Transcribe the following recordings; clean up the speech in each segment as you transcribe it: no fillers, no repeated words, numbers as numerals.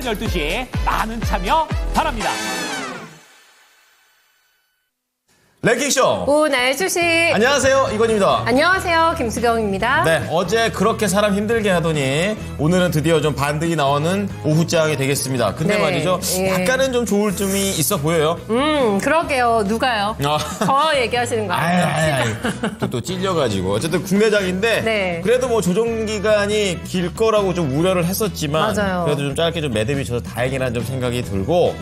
12시 많은 참여 바랍니다. 랭킹쇼 오날 주식. 안녕하세요, 이건입니다. 안녕하세요, 김수경입니다. 네, 어제 그렇게 사람 힘들게 하더니 오늘은 드디어 좀 반등이 나오는 오후장이 되겠습니다. 근데 네, 말이죠, 예. 약간은 좀 좋을 점이 있어 보여요. 그러게요. 누가요? 아. 저 얘기하시는 거 아니에요? 또 찔려가지고 어쨌든 국내장인데 네. 그래도 뭐 조정 기간이 길 거라고 좀 우려를 했었지만 맞아요. 그래도 좀 짧게 좀 매듭이 쳐서 다행이라는 좀 생각이 들고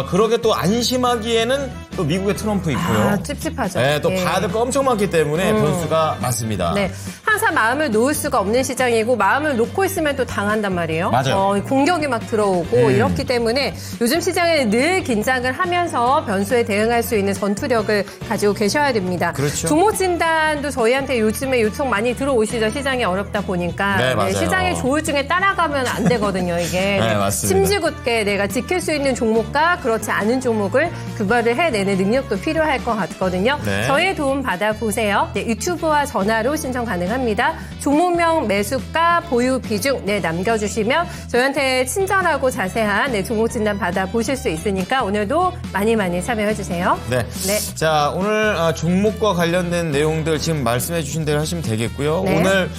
그러게 또 안심하기에는 또 미국의 트럼프 있고요. 찝찝하죠. 네, 또 예. 봐야 될 거 엄청 많기 때문에 변수가 많습니다. 네, 항상 마음을 놓을 수가 없는 시장이고 마음을 놓고 있으면 또 당한단 말이에요. 맞아요. 공격이 막 들어오고 이렇기 때문에 요즘 시장에 늘 긴장을 하면서 변수에 대응할 수 있는 전투력을 가지고 계셔야 됩니다. 그렇죠. 종목 진단도 저희한테 요즘에 요청 많이 들어오시죠. 시장이 어렵다 보니까. 네, 맞아요. 시장의 조울증에 따라가면 안 되거든요, 이게. 네, 맞습니다. 심지궂게 내가 지킬 수 있는 종목과 그렇지 않은 종목을 구별을 해내는 능력도 필요할 것 같거든요. 네. 저희의 도움 받아보세요. 네, 유튜브와 전화로 신청 가능합니다. 종목명, 매수가, 보유 비중 남겨주시면 저희한테 친절하고 자세한 종목 진단 받아보실 수 있으니까 오늘도 많이 참여해주세요. 네. 네. 자, 오늘 종목과 관련된 내용들 지금 말씀해 주신 대로 하시면 되겠고요. 네. 오늘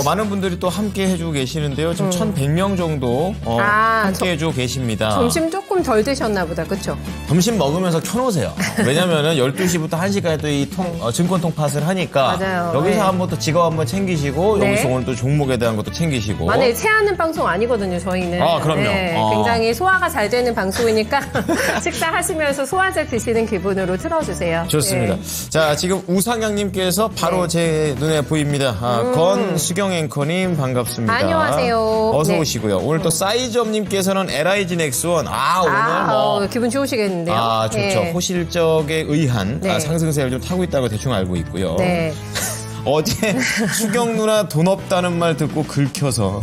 많은 분들이 또 함께 해주고 계시는데요. 지금 1,100명 정도 함께 해주고 계십니다. 점심 조금 덜 드셨나 보다, 그렇죠? 점심 먹으면서 켜놓으세요. 왜냐면은 12시부터 1시까지 또 이 증권 통팟을 하니까 맞아요. 여기서 네. 한번 또 직업 한번 챙기시고 네. 여기서 오늘 또 종목에 대한 것도 챙기시고. 만약에 체하는 방송 아니거든요, 저희는. 아, 그럼요. 굉장히 소화가 잘 되는 방송이니까 식사하시면서 소화제 드시는 기분으로 틀어주세요. 좋습니다. 네. 자, 지금 우상향님께서 바로 제 눈에 보입니다. 건수경 앵커님 반갑습니다. 안녕하세요. 어서 네. 오시고요. 오늘 또 사이즈업님께서는 LIG 넥스원. 오늘 기분 좋으시겠는데요. 좋죠. 네. 호실적에 의한 네. 상승세를 좀 타고 있다고 대충 알고 있고요. 네. 어제 수경 누나 돈 없다는 말 듣고 긁혀서.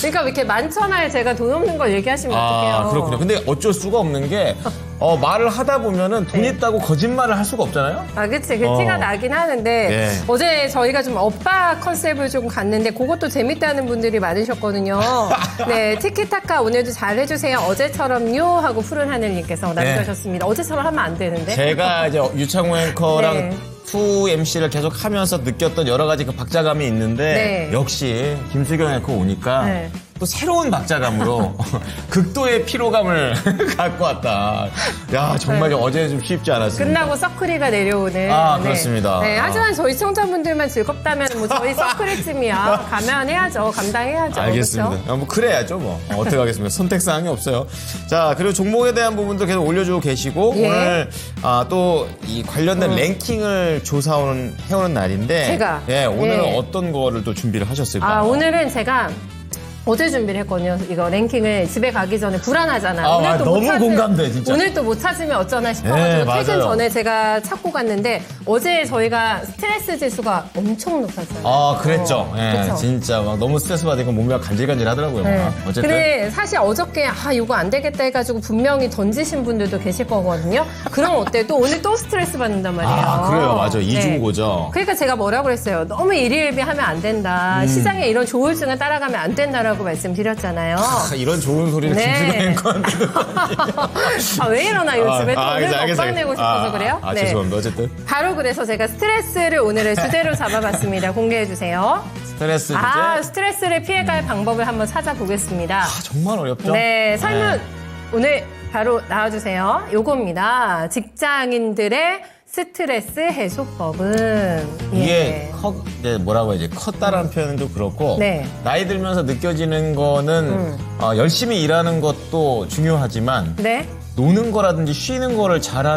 그러니까 이렇게 만천하에 제가 돈 없는 걸 얘기하시면 어떡해요. 그렇군요. 근데 어쩔 수가 없는 게 말을 하다 보면은 돈 있다고 거짓말을 할 수가 없잖아요. 그치. 그 티가 나긴 하는데 네. 어제 저희가 좀 엇박 컨셉을 좀 갔는데 그것도 재밌다는 분들이 많으셨거든요. 네, 티키타카 오늘도 잘 해주세요. 어제처럼요 하고 푸른 하늘님께서 남겨주셨습니다. 어제처럼 하면 안 되는데. 제가 이제 유창호 앵커랑 네. 투 MC를 계속 하면서 느꼈던 여러 가지 그 박자감이 있는데 네. 역시 김수경 앵커 오니까 네. 또 새로운 박자감으로 극도의 피로감을 갖고 왔다. 야, 정말 네. 어제 좀 쉽지 않았습니다. 끝나고 서클이가 내려오는. 그렇습니다. 네, 하지만 저희 시청자분들만 즐겁다면 뭐 저희 서클이쯤이야. 가면 해야죠. 감당해야죠. 알겠습니다. 그렇죠? 뭐 그래야죠, 뭐. 어떻게 하겠습니까? 선택사항이 없어요. 자, 그리고 종목에 대한 부분도 계속 올려주고 계시고 예. 오늘 또 이 관련된 랭킹을 해오는 날인데 제가. 오늘은 예. 어떤 거를 또 준비를 하셨을까요? 오늘은 제가 어제 준비를 했거든요. 이거 랭킹을 집에 가기 전에 불안하잖아요. 너무 공감돼, 진짜. 오늘 또 못 찾으면 어쩌나 싶어가지고 네, 퇴근 맞아요. 전에 제가 찾고 갔는데 어제 저희가 스트레스 지수가 엄청 높았어요. 그랬죠. 그쵸? 진짜 막 너무 스트레스 받으니까 몸이 간질간질 하더라고요. 네. 어쨌든. 근데 사실 어저께 이거 안 되겠다 해가지고 분명히 던지신 분들도 계실 거거든요. 그럼 어때? 또 오늘 또 스트레스 받는단 말이에요. 그래요. 맞아. 네. 이중고죠. 그러니까 제가 뭐라고 그랬어요. 너무 일희일비하면 안 된다. 시장에 이런 조울증을 따라가면 안 된다라고 말씀드렸잖아요. 이런 좋은 소리를 네. 김수경 앵커한테. 왜 이러나 요즘에 또 오늘 알겠어요. 먹방 내고 싶어서 그래요? 네. 죄송합니다. 어쨌든. 바로 그래서 제가 스트레스를 오늘의 주제로 잡아봤습니다. 공개해주세요. 스트레스 주제. 스트레스를 피해갈 방법을 한번 찾아보겠습니다. 정말 어렵죠? 네, 설문 오늘 바로 나와주세요. 요겁니다. 직장인들의 스트레스 해소법은 이게 뭐라고 해야지 컸다라는 표현은 좀 그렇고 네. 나이 들면서 느껴지는 거는 열심히 일하는 것도 중요하지만 네. 노는 거라든지 쉬는 거를 잘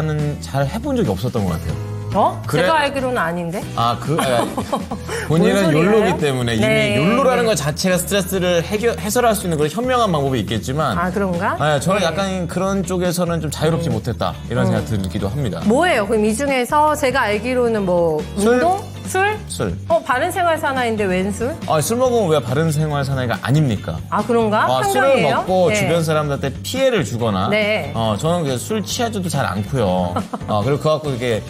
해본 적이 없었던 것 같아요. 그래? 제가 알기로는 아닌데. 본인은 뭔 소리예요? 욜로기 때문에 이미 네, 욜로라는 네. 것 자체가 스트레스를 해소할 수 있는 그런 현명한 방법이 있겠지만 그런가? 저는 네. 약간 그런 쪽에서는 좀 자유롭지 못했다 이런 생각 들기도 합니다. 뭐예요? 그럼 이 중에서 제가 알기로는 뭐 술? 운동? 술? 술. 바른생활 사나이인데 웬 술? 술 먹으면 왜 바른 생활 사나이가 아닙니까? 그런가? 술을 한강이에요? 먹고 네. 주변 사람들한테 피해를 주거나 네. 저는 술 취하지도 잘 않고요. 그리고 그거 갖고 이렇게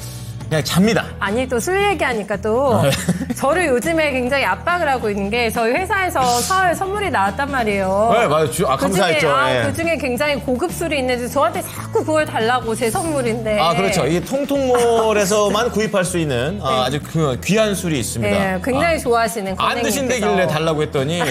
그냥 잡니다. 아니 또 술 얘기하니까 또 저를 요즘에 굉장히 압박을 하고 있는 게 저희 회사에서 설 선물이 나왔단 말이에요. 네, 맞아요. 감사했죠. 예. 그중에 굉장히 고급 술이 있는데 저한테 자꾸 그걸 달라고 제 선물인데. 아, 그렇죠. 이 통통몰에서만 구입할 수 있는 아주 귀한 술이 있습니다. 네, 굉장히 좋아하시는 안 권행님께서. 드신다길래 달라고 했더니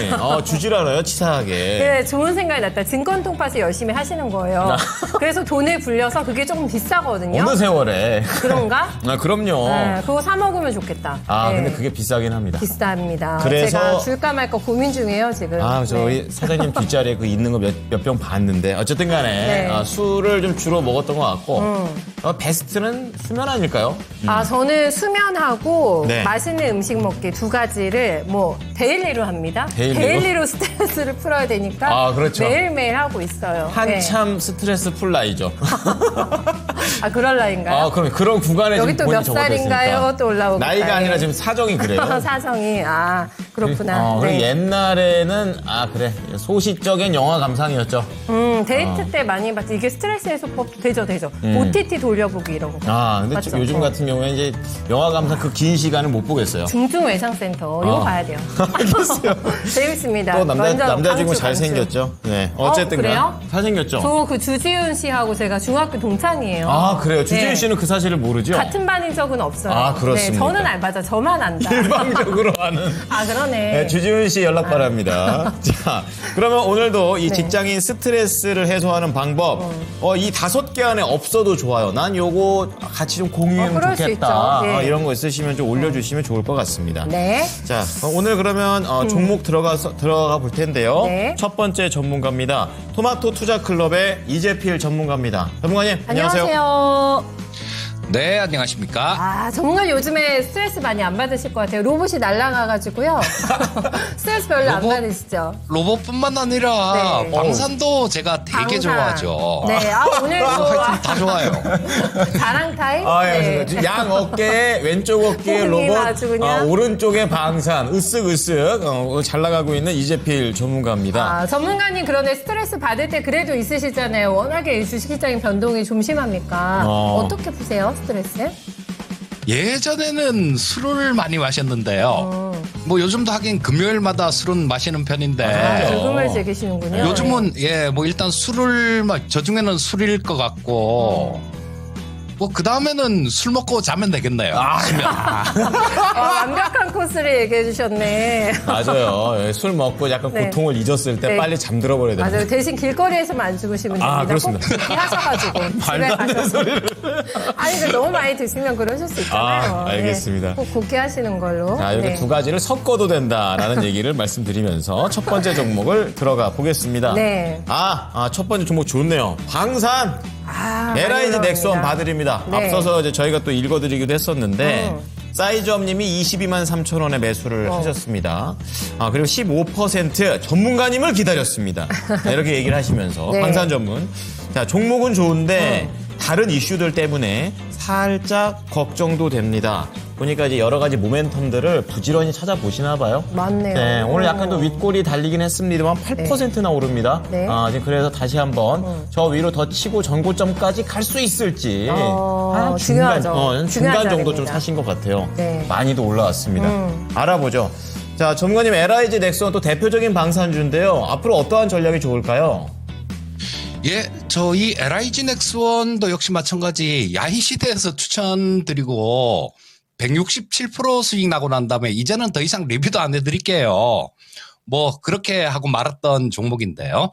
주질 않아요, 치사하게. 네, 좋은 생각이 났다. 증권 통파스 열심히 하시는 거예요. 그래서 돈을 불려서 그게 조금 비싸거든요. 어느 세월에. 그런가? 그럼요. 네, 그거 사 먹으면 좋겠다. 네, 근데 그게 비싸긴 합니다. 비쌉니다. 그래서- 제가 줄까 말까 고민 중이에요, 지금. 저희 네. 사장님 뒷자리에 그 있는 거 몇 병 봤는데 어쨌든 간에 네. 술을 좀 주로 먹었던 것 같고 베스트는 수면 아닐까요? 저는 수면하고 네. 맛있는 음식 먹기 두 가지를 뭐 데일리로 합니다. 데일리로? 스트레스를 풀어야 되니까 그렇죠. 매일매일 하고 있어요. 한참 스트레스 풀 나이죠. 네. 그럴 나이인가요? 그럼 그런 구간에 여기 지금 또 본인이 몇 적어져 살인가요? 있으니까. 또 올라오고. 나이가 아니라 지금 사정이 그래요. 사정이. 그렇구나. 그리고 네. 옛날에는 그래 소시적인 영화 감상이었죠. 데이트 때 많이 봤지. 이게 스트레스 해소법 되죠. OTT 돌려보기 이런 거. 근데 맞죠? 요즘 같은 경우에 이제 영화 감상 그 긴 시간을 못 보겠어요. 중증외상센터 이거 봐야 돼요. 재밌습니다. 또 남자 주인공 강추. 잘생겼죠. 네. 어쨌든 그래요? 잘생겼죠. 저 그 주지훈 씨하고 제가 중학교 동창이에요. 그래요. 주지훈 네. 씨는 그 사실을 모르죠? 같은 반인 적은 없어요. 그렇습니까? 네, 저는 알바죠. 저만 안다. 일방적으로 하는. 그러네. 네, 주지훈 씨 연락 바랍니다. 자, 그러면 오늘도 이 네. 직장인 스트레스를 해소하는 방법, 이 5개 안에 없어도 좋아요. 난 요거 같이 좀 공유하면 그럴 수 좋겠다. 있죠. 예. 이런 거 있으시면 좀 올려주시면 좋을 것 같습니다. 네. 자, 오늘 그러면 종목 들어가 볼 텐데요. 네. 첫 번째 전문가입니다. 토마토 투자 클럽의 이재필 전문가입니다. 전문가님, 안녕하세요. 안녕하세요. 네, 안녕하십니까? 전문가 요즘에 스트레스 많이 안 받으실 것 같아요. 로봇이 날아가가지고요. 스트레스 별로 안 로봇? 받으시죠? 로봇뿐만 아니라 네. 방산도 제가 되게 방산. 좋아하죠. 네, 오늘 다 좋아요. 자랑 타임? 예, 양 어깨에 왼쪽 어깨에 본인 로봇, 아주 그냥. 오른쪽에 방산, 으쓱으쓱 잘 나가고 있는 이재필 전문가입니다. 전문가님 그런데 스트레스 받을 때 그래도 있으시잖아요. 워낙에 주식시장의 변동이 좀 심합니까? 어떻게 푸세요, 스트레스? 예전에는 술을 많이 마셨는데요. 뭐 요즘도 하긴 금요일마다 술은 마시는 편인데 즐금을 즐기시는군요. 요즘은 뭐 일단 술을 저 중에는 술일 것 같고 뭐 그 다음에는 술 먹고 자면 되겠네요. 완벽한 코스를 얘기해 주셨네. 맞아요. 예, 술 먹고 약간 네. 고통을 잊었을 때 네. 빨리 잠들어 버려야 됩니다. 맞아요. 대신 길거리에서만 안 죽으시면 됩니다. 그렇습니다. 꼭 하셔가지고 집에 말도 안 되는 가셔서. 소리를. 근데 너무 많이 드시면 그러실 수 있잖아요. 알겠습니다. 네, 꼭 곱게 하시는 걸로. 이렇게 네. 두 가지를 섞어도 된다라는 얘기를 말씀드리면서 첫 번째 종목을 들어가 보겠습니다. 네. 첫 번째 종목 좋네요. 방산. LIG 많이 넥스원 올라옵니다. 봐드립니다. 네. 앞서서 이제 저희가 또 읽어드리기도 했었는데 사이즈업님이 22만 3천 원에 매수를 하셨습니다. 그리고 15% 전문가님을 기다렸습니다. 네, 이렇게 얘기를 하시면서 네. 방산 전문. 자, 종목은 좋은데 다른 이슈들 때문에 살짝 걱정도 됩니다. 보니까 이제 여러 가지 모멘텀들을 부지런히 찾아보시나 봐요. 맞네요. 네, 오늘 약간 또 윗골이 달리긴 했습니다만 8%나 오릅니다. 네. 지금 그래서 다시 한번 저 위로 더 치고 전고점까지 갈 수 있을지 중요하죠. 중간 정도 좀 자리입니다. 사신 것 같아요. 네. 많이도 올라왔습니다. 알아보죠. 자, 전문가님 LIG 넥스원 또 대표적인 방산주인데요. 앞으로 어떠한 전략이 좋을까요? 저희 LIG 넥스원도 역시 마찬가지 야희 시대에서 추천드리고 167% 수익 나고 난 다음에 이제는 더 이상 리뷰도 안 해드릴게요. 뭐 그렇게 하고 말았던 종목인데요.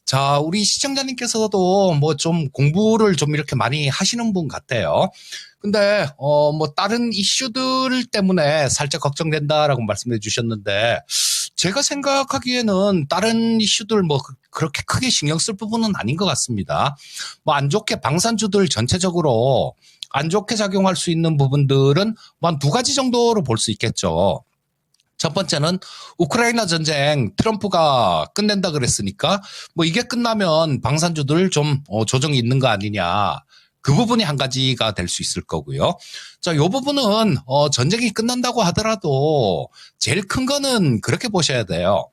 자, 우리 시청자님께서도 뭐 좀 공부를 좀 이렇게 많이 하시는 분 같아요. 근데 뭐 다른 이슈들 때문에 살짝 걱정된다라고 말씀해 주셨는데 제가 생각하기에는 다른 이슈들 뭐 그렇게 크게 신경 쓸 부분은 아닌 것 같습니다. 뭐 안 좋게 방산주들 전체적으로 안 좋게 작용할 수 있는 부분들은 뭐 한 두 가지 정도로 볼 수 있겠죠. 첫 번째는 우크라이나 전쟁 트럼프가 끝낸다 그랬으니까 뭐 이게 끝나면 방산주들 좀 조정이 있는 거 아니냐. 그 부분이 한 가지가 될 수 있을 거고요. 자, 요 부분은 전쟁이 끝난다고 하더라도 제일 큰 거는 그렇게 보셔야 돼요.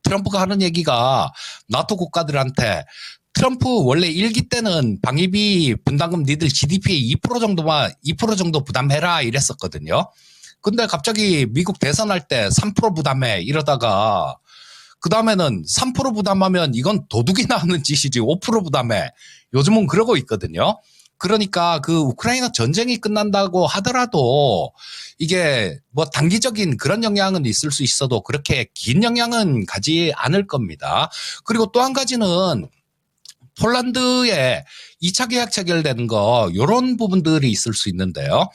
트럼프가 하는 얘기가 나토 국가들한테 트럼프 원래 일기 때는 방위비 분담금 니들 GDP의 2% 정도 부담해라 이랬었거든요. 근데 갑자기 미국 대선할 때 3% 부담해 이러다가 그 다음에는 3% 부담하면 이건 도둑이나 하는 짓이지 5% 부담해. 요즘은 그러고 있거든요. 그러니까 그 우크라이나 전쟁이 끝난다고 하더라도 이게 뭐 단기적인 그런 영향은 있을 수 있어도 그렇게 긴 영향은 가지 않을 겁니다. 그리고 또 한 가지는 폴란드에 2차 계약 체결되는 거 이런 부분들이 있을 수 있는데요.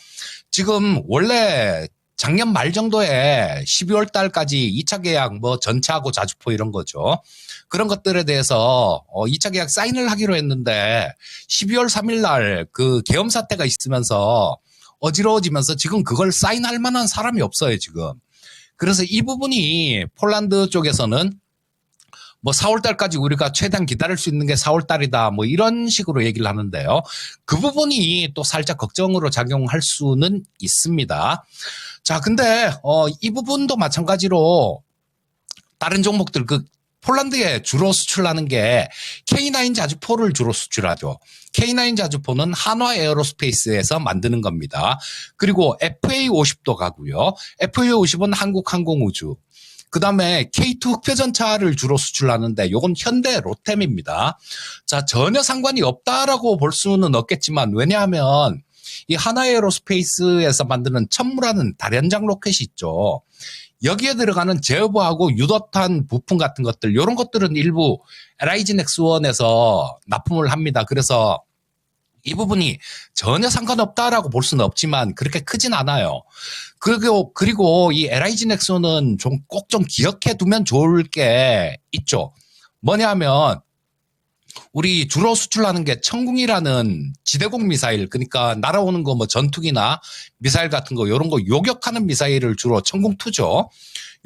지금 원래 작년 말 정도에 12월 달까지 2차 계약 뭐 전차하고 자주포 이런 거죠. 그런 것들에 대해서 2차 계약 사인을 하기로 했는데 12월 3일 날 그 계엄 사태가 있으면서 어지러워지면서 지금 그걸 사인할 만한 사람이 없어요, 지금. 그래서 이 부분이 폴란드 쪽에서는 뭐 4월 달까지 우리가 최대한 기다릴 수 있는 게 4월 달이다. 뭐 이런 식으로 얘기를 하는데요. 그 부분이 또 살짝 걱정으로 작용할 수는 있습니다. 자, 근데 이 부분도 마찬가지로 다른 종목들 그 폴란드에 주로 수출하는 게 K9 자주포를 주로 수출하죠. K9 자주포는 한화 에어로스페이스에서 만드는 겁니다. 그리고 FA50도 가고요. FA50은 한국항공우주. 그 다음에 K2 흑표전차를 주로 수출하는데 요건 현대 로템입니다. 자, 전혀 상관이 없다라고 볼 수는 없겠지만 왜냐하면 이 하나에어로스페이스에서 만드는 천무라는 다련장 로켓이 있죠. 여기에 들어가는 제어부하고 유도탄 부품 같은 것들 이런 것들은 일부 LIG 넥스원에서 납품을 합니다. 그래서 이 부분이 전혀 상관없다라고 볼 수는 없지만 그렇게 크진 않아요. 그리고 이 LIG 넥슨은 꼭 좀 기억해 두면 좋을 게 있죠. 뭐냐 하면 우리 주로 수출하는 게 천궁이라는 지대공 미사일, 그러니까 날아오는 거 뭐 전투기나 미사일 같은 거 이런 거 요격하는 미사일을 주로 천궁2죠.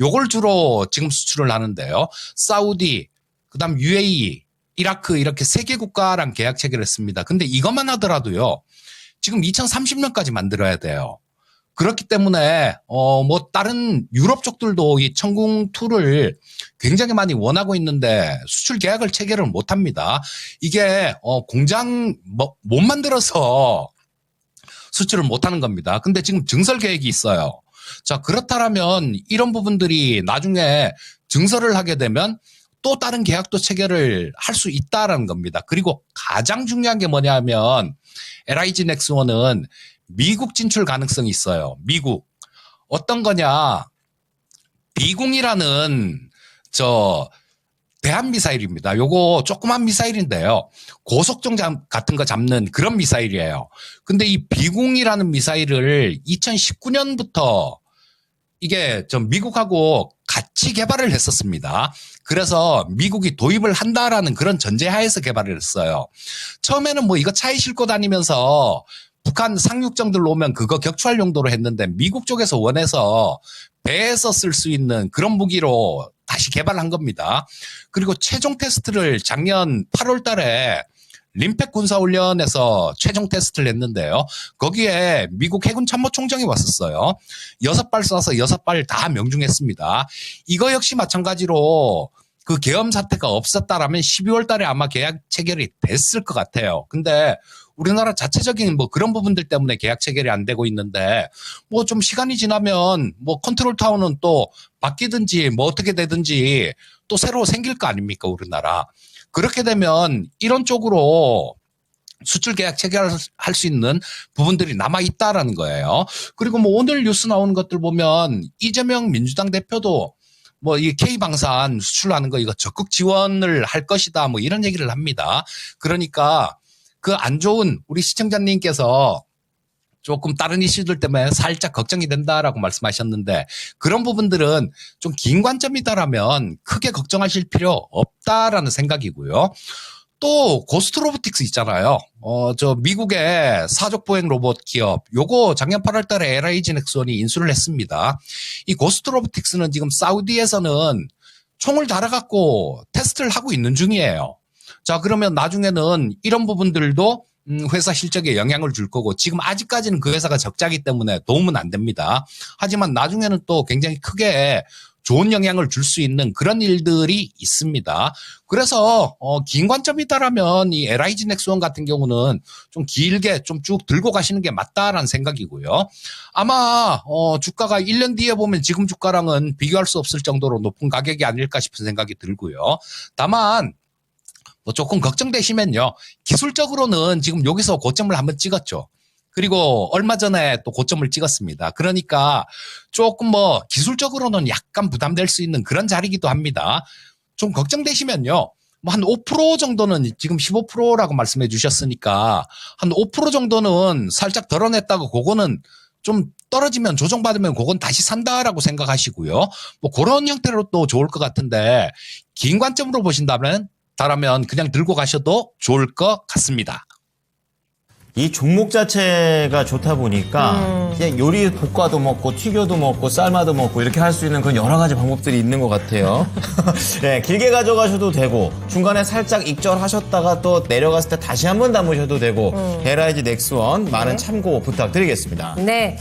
요걸 주로 지금 수출을 하는데요. 사우디, 그다음 UAE, 이라크 이렇게 3개 국가랑 계약 체결을 했습니다. 근데 이것만 하더라도요. 지금 2030년까지 만들어야 돼요. 그렇기 때문에 뭐 다른 유럽 쪽들도 이 천궁2를 굉장히 많이 원하고 있는데 수출 계약을 체결을 못 합니다. 이게 공장 못 만들어서 수출을 못 하는 겁니다. 근데 지금 증설 계획이 있어요. 자, 그렇다면 이런 부분들이 나중에 증설을 하게 되면 또 다른 계약도 체결을 할 수 있다라는 겁니다. 그리고 가장 중요한 게 뭐냐면 LIG 넥스원은 미국 진출 가능성이 있어요. 미국. 어떤 거냐. 비공이라는 대한 미사일입니다. 요거 조그만 미사일인데요. 고속정 같은 거 잡는 그런 미사일이에요. 근데 이 비공이라는 미사일을 2019년부터 이게 미국하고 같이 개발을 했었습니다. 그래서 미국이 도입을 한다라는 그런 전제하에서 개발을 했어요. 처음에는 뭐 이거 차에 싣고 다니면서 북한 상륙정들 오면 그거 격추할 용도로 했는데 미국 쪽에서 원해서 배에서 쓸 수 있는 그런 무기로 다시 개발한 겁니다. 그리고 최종 테스트를 작년 8월 달에 림팩 군사훈련에서 최종 테스트를 했는데요. 거기에 미국 해군 참모총장이 왔었어요. 6발 쏴서 6발 다 명중했습니다. 이거 역시 마찬가지로 그 계엄 사태가 없었다라면 12월 달에 아마 계약 체결이 됐을 것 같아요. 근데 우리나라 자체적인 뭐 그런 부분들 때문에 계약 체결이 안 되고 있는데 뭐 좀 시간이 지나면 뭐 컨트롤 타워는 또 바뀌든지 뭐 어떻게 되든지 또 새로 생길 거 아닙니까, 우리나라. 그렇게 되면 이런 쪽으로 수출 계약 체결할 수 있는 부분들이 남아 있다라는 거예요. 그리고 뭐 오늘 뉴스 나오는 것들 보면 이재명 민주당 대표도 뭐 이 K방산 수출하는 거 이거 적극 지원을 할 것이다 뭐 이런 얘기를 합니다. 그러니까 그 안 좋은 우리 시청자님께서 조금 다른 이슈들 때문에 살짝 걱정이 된다라고 말씀하셨는데 그런 부분들은 좀 긴 관점이다라면 크게 걱정하실 필요 없다라는 생각이고요. 또 고스트 로보틱스 있잖아요. 미국의 사족 보행 로봇 기업 요거 작년 8월 달에 LIG 넥스원이 인수를 했습니다. 이 고스트 로보틱스는 지금 사우디에서는 총을 달아갖고 테스트를 하고 있는 중이에요. 자, 그러면 나중에는 이런 부분들도 회사 실적에 영향을 줄 거고 지금 아직까지는 그 회사가 적자기 때문에 도움은 안 됩니다. 하지만 나중에는 또 굉장히 크게 좋은 영향을 줄 수 있는 그런 일들이 있습니다. 그래서 긴 관점이다라면 이 LIG 넥스원 같은 경우는 좀 길게 좀 쭉 들고 가시는 게 맞다라는 생각이고요. 아마 주가가 1년 뒤에 보면 지금 주가랑은 비교할 수 없을 정도로 높은 가격이 아닐까 싶은 생각이 들고요. 다만 뭐 조금 걱정되시면요. 기술적으로는 지금 여기서 고점을 한번 찍었죠. 그리고 얼마 전에 또 고점을 찍었습니다. 그러니까 조금 뭐 기술적으로는 약간 부담될 수 있는 그런 자리이기도 합니다. 좀 걱정되시면요. 뭐 한 5% 정도는 지금 15%라고 말씀해 주셨으니까 한 5% 정도는 살짝 덜어냈다고 그거는 좀 떨어지면 조정받으면 그건 다시 산다라고 생각하시고요. 뭐 그런 형태로 또 좋을 것 같은데 긴 관점으로 보신다면 그냥 들고 가셔도 좋을 것 같습니다. 이 종목 자체가 좋다 보니까 그냥 요리 볶아도 먹고 튀겨도 먹고 삶아도 먹고 이렇게 할 수 있는 그런 여러 가지 방법들이 있는 것 같아요. 네, 길게 가져가셔도 되고 중간에 살짝 익절하셨다가 또 내려갔을 때 다시 한번 담으셔도 되고 LIG 넥스원 많은 참고 부탁드리겠습니다. 네.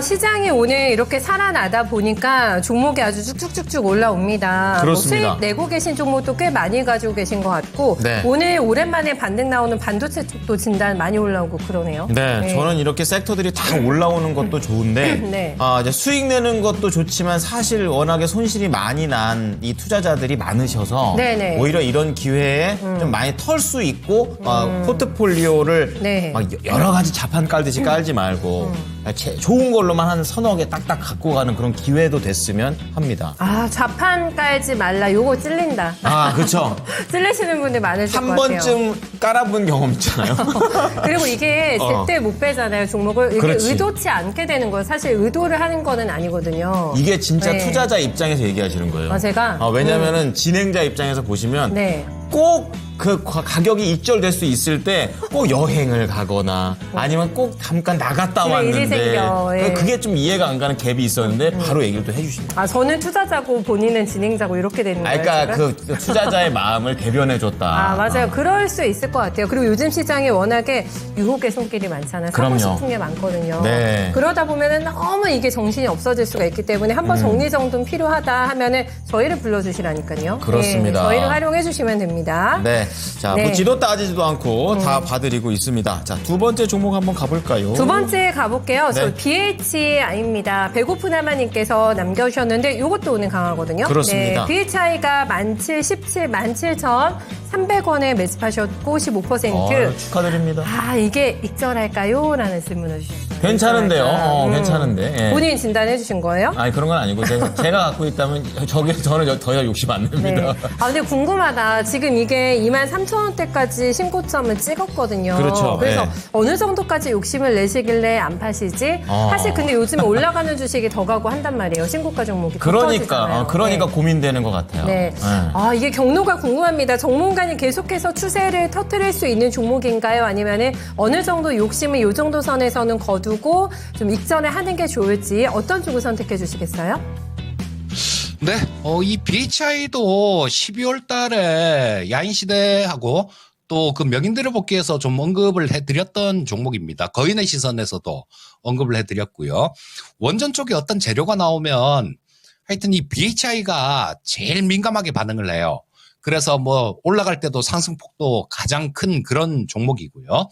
시장이 오늘 이렇게 살아나다 보니까 종목이 아주 쭉쭉쭉쭉 올라옵니다. 그렇습니다. 수익 내고 계신 종목도 꽤 많이 가지고 계신 것 같고 네. 오늘 오랜만에 반등 나오는 반도체 쪽도 진단 많이 올라오고 그러네요. 네, 저는 이렇게 섹터들이 다 올라오는 것도 좋은데 네. 이제 수익 내는 것도 좋지만 사실 워낙에 손실이 많이 난 이 투자자들이 많으셔서 네네. 오히려 이런 기회에 좀 많이 털 수 있고 포트폴리오를 네. 막 여러 가지 자판 깔듯이 깔지 말고 좋은 걸로만 한 서너 개 딱딱 갖고 가는 그런 기회도 됐으면 합니다. 자판 깔지 말라. 요거 찔린다. 그렇죠. 찔리시는 분들 많으실 것 한 같아요. 번쯤 깔아본 경험 있잖아요. 그리고 이게 제때 못 빼잖아요, 종목을. 이게 그렇지. 의도치 않게 되는 거예요. 사실 의도를 하는 거는 아니거든요. 이게 진짜 네. 투자자 입장에서 얘기하시는 거예요. 제가? 왜냐면은 진행자 입장에서 보시면 네. 꼭 그 가격이 익절될 수 있을 때 꼭 여행을 가거나 아니면 꼭 잠깐 나갔다 집에 일이 왔는데 생겨, 예. 그게 좀 이해가 안 가는 갭이 있었는데 바로 얘기를 또 해주십니다. 저는 투자자고 본인은 진행자고 이렇게 되는 거예요. 그러니까 지금? 그 투자자의 마음을 대변해줬다. 맞아요. 그럴 수 있을 것 같아요. 그리고 요즘 시장에 워낙에 유혹의 손길이 많잖아요. 사고 그럼요. 싶은 게 많거든요. 네. 그러다 보면은 너무 이게 정신이 없어질 수가 있기 때문에 한번 정리정돈 필요하다 하면은 저희를 불러주시라니까요. 그렇습니다. 네, 저희를 활용해 주시면 됩니다. 네. 자, 네. 묻지도 따지지도 않고 다 봐드리고 있습니다. 자, 두 번째 종목 한번 가볼까요? 두 번째 가볼게요. 네. 저 BHI입니다. 배고픈 하마님께서 남겨주셨는데 이것도 오늘 강하거든요. 그렇습니다. 네, BHI가 17,300원에 매집하셨고 15%. 축하드립니다. 이게 익절할까요? 라는 질문을 주셨어요. 괜찮은데요. 익절할까? 괜찮은데. 예. 본인 진단해 주신 거예요? 아니 그런 건 아니고 제가 갖고 있다면 저는 더 이상 욕심 안 네. 냅니다. 근데 궁금하다. 지금 이게 23,000원대까지 신고점을 찍었거든요. 그렇죠. 그래서 네. 어느 정도까지 욕심을 내시길래 안 파시지? 사실 근데 요즘에 올라가는 주식이 더 가고 한단 말이에요. 신고가 종목이 더 터지잖아요. 그러니까 네. 고민되는 것 같아요. 네. 이게 경로가 궁금합니다. 정문관이 계속해서 추세를 터뜨릴 수 있는 종목인가요? 아니면은 어느 정도 욕심을 요 정도 선에서는 거두고 좀 익전을 하는 게 좋을지 어떤 쪽을 선택해 주시겠어요? 네, 이 BHI도 12월 달에 야인시대하고 또 그 명인들을 복귀해서 좀 언급을 해드렸던 종목입니다. 거인의 시선에서도 언급을 해드렸고요. 원전 쪽에 어떤 재료가 나오면 하여튼 이 BHI가 제일 민감하게 반응을 해요. 그래서 뭐 올라갈 때도 상승폭도 가장 큰 그런 종목이고요.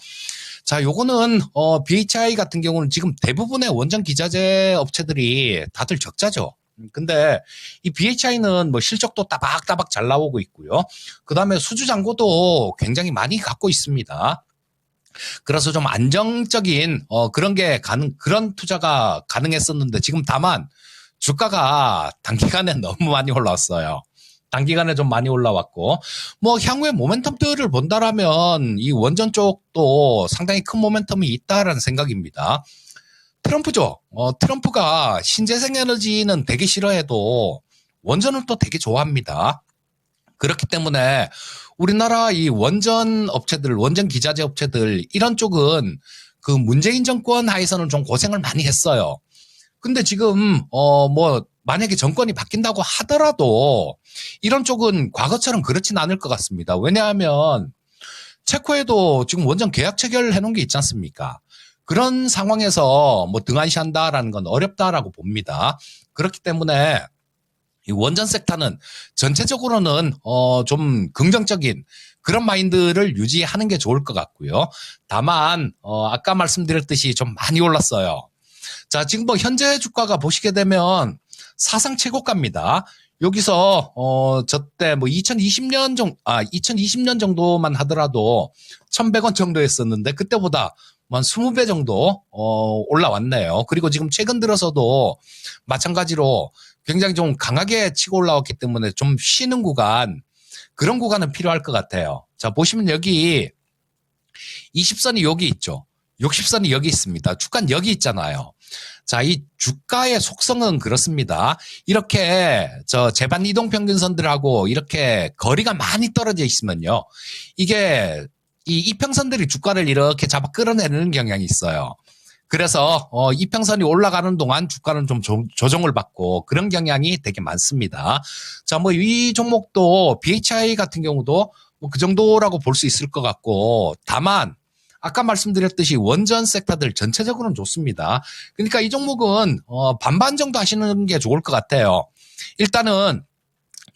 자, 요거는 BHI 같은 경우는 지금 대부분의 원전 기자재 업체들이 다들 적자죠. 근데 이 BHI는 뭐 실적도 따박따박 잘 나오고 있고요. 그다음에 수주 잔고도 굉장히 많이 갖고 있습니다. 그래서 좀 안정적인 그런 투자가 가능했었는데 지금 다만 주가가 단기간에 너무 많이 올라왔어요. 단기간에 좀 많이 올라왔고 뭐 향후에 모멘텀들을 본다라면 이 원전 쪽도 상당히 큰 모멘텀이 있다라는 생각입니다. 트럼프죠. 트럼프가 신재생 에너지는 되게 싫어해도 원전을 또 되게 좋아합니다. 그렇기 때문에 우리나라 이 원전 업체들, 원전 기자재 업체들 이런 쪽은 그 문재인 정권 하에서는 좀 고생을 많이 했어요. 근데 지금 뭐 만약에 정권이 바뀐다고 하더라도 이런 쪽은 과거처럼 그렇진 않을 것 같습니다. 왜냐하면 체코에도 지금 원전 계약 체결해 놓은 게 있지 않습니까? 그런 상황에서 뭐 등한시한다라는 건 어렵다라고 봅니다. 그렇기 때문에 이 원전 섹터는 전체적으로는 좀 긍정적인 그런 마인드를 유지하는 게 좋을 것 같고요. 다만 아까 말씀드렸듯이 좀 많이 올랐어요. 자, 지금 뭐 현재 주가가 보시게 되면 사상 최고가입니다. 여기서 저때 뭐 2020년 정도만 하더라도 1,100원 정도였었는데 그때보다 한 20배 정도 올라왔네요. 그리고 지금 최근 들어서도 마찬가지로 굉장히 좀 강하게 치고 올라왔기 때문에 좀 쉬는 구간, 그런 구간은 필요할 것 같아요. 자, 보시면 여기 20선이 여기 있죠. 60선이 여기 있습니다. 주가는 여기 있잖아요. 자, 이 주가의 속성은 그렇습니다. 이렇게 재반 이동 평균선들하고 이렇게 거리가 많이 떨어져 있으면요. 이게 이 이평선들이 주가를 이렇게 잡아 끌어내는 경향이 있어요. 그래서 이평선이 올라가는 동안 주가는 좀 조정을 받고 그런 경향이 되게 많습니다. 자, 뭐 이 종목도 BHI 같은 경우도 뭐 그 정도라고 볼 수 있을 것 같고, 다만 아까 말씀드렸듯이 원전 섹터들 전체적으로는 좋습니다. 그러니까 이 종목은 반반 정도 하시는 게 좋을 것 같아요. 일단은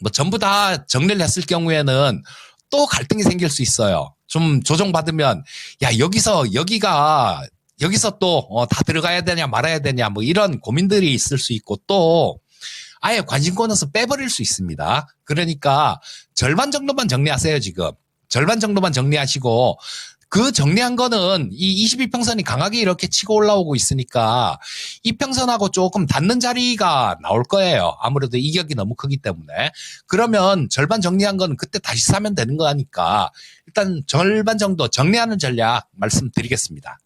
뭐 전부 다 정리를 했을 경우에는 또 갈등이 생길 수 있어요. 좀 조정받으면 여기서 또 다 들어가야 되냐 말아야 되냐 뭐 이런 고민들이 있을 수 있고, 또 아예 관심권에서 빼버릴 수 있습니다. 그러니까 절반 정도만 정리하세요. 지금 절반 정도만 정리하시고, 그 정리한 거는 이 22평선이 강하게 이렇게 치고 올라오고 있으니까 이평선하고 조금 닿는 자리가 나올 거예요. 아무래도 이격이 너무 크기 때문에. 그러면 절반 정리한 거는 그때 다시 사면 되는 거니까 일단 절반 정도 정리하는 전략 말씀드리겠습니다.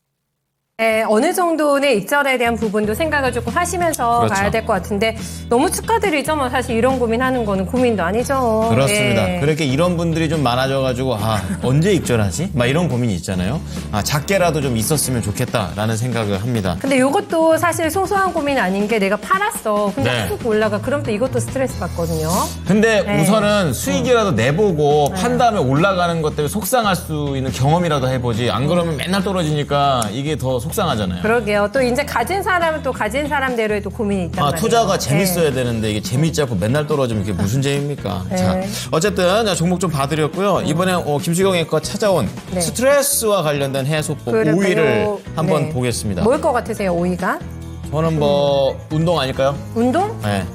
네, 어느 정도는 익절에 대한 부분도 생각을 조금 하시면서 그렇죠. 가야 될 것 같은데, 너무 축하드리죠. 뭐 사실 이런 고민하는 거는 고민도 아니죠. 그렇습니다. 네. 그렇게 이런 분들이 좀 많아져가지고 언제 익절하지? 막 이런 고민이 있잖아요. 작게라도 좀 있었으면 좋겠다라는 생각을 합니다. 근데 이것도 사실 소소한 고민 아닌 게, 내가 팔았어. 근데 네. 계속 올라가. 그럼 또 이것도 스트레스 받거든요. 근데 네. 우선은 수익이라도 내보고 판 다음에 올라가는 것 때문에 속상할 수 있는 경험이라도 해보지. 안 그러면 맨날 떨어지니까 이게 더 속상하잖아요. 그러게요. 또 이제 가진 사람은 또 가진 사람대로의 또 고민이 있단 말이에요. 투자가 네. 재밌어야 되는데 이게 재밌지 않고 맨날 떨어지면 이게 무슨 재미입니까? 네. 자, 어쨌든 자, 종목 좀 봐드렸고요. 이번에 김수경 앵커가 찾아온 네. 스트레스와 관련된 해소법 그러니까요. 5위를 한번 네. 보겠습니다. 뭘 것 같으세요, 5위가? 저는 뭐 운동 아닐까요? 운동? 네.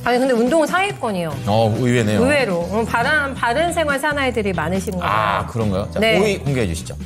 아니, 근데 운동은 상위권이에요. 의외네요. 의외로. 바른 생활 사나이들이 많으신 거예요. 그런가요? 자, 네. 5위 공개해 주시죠.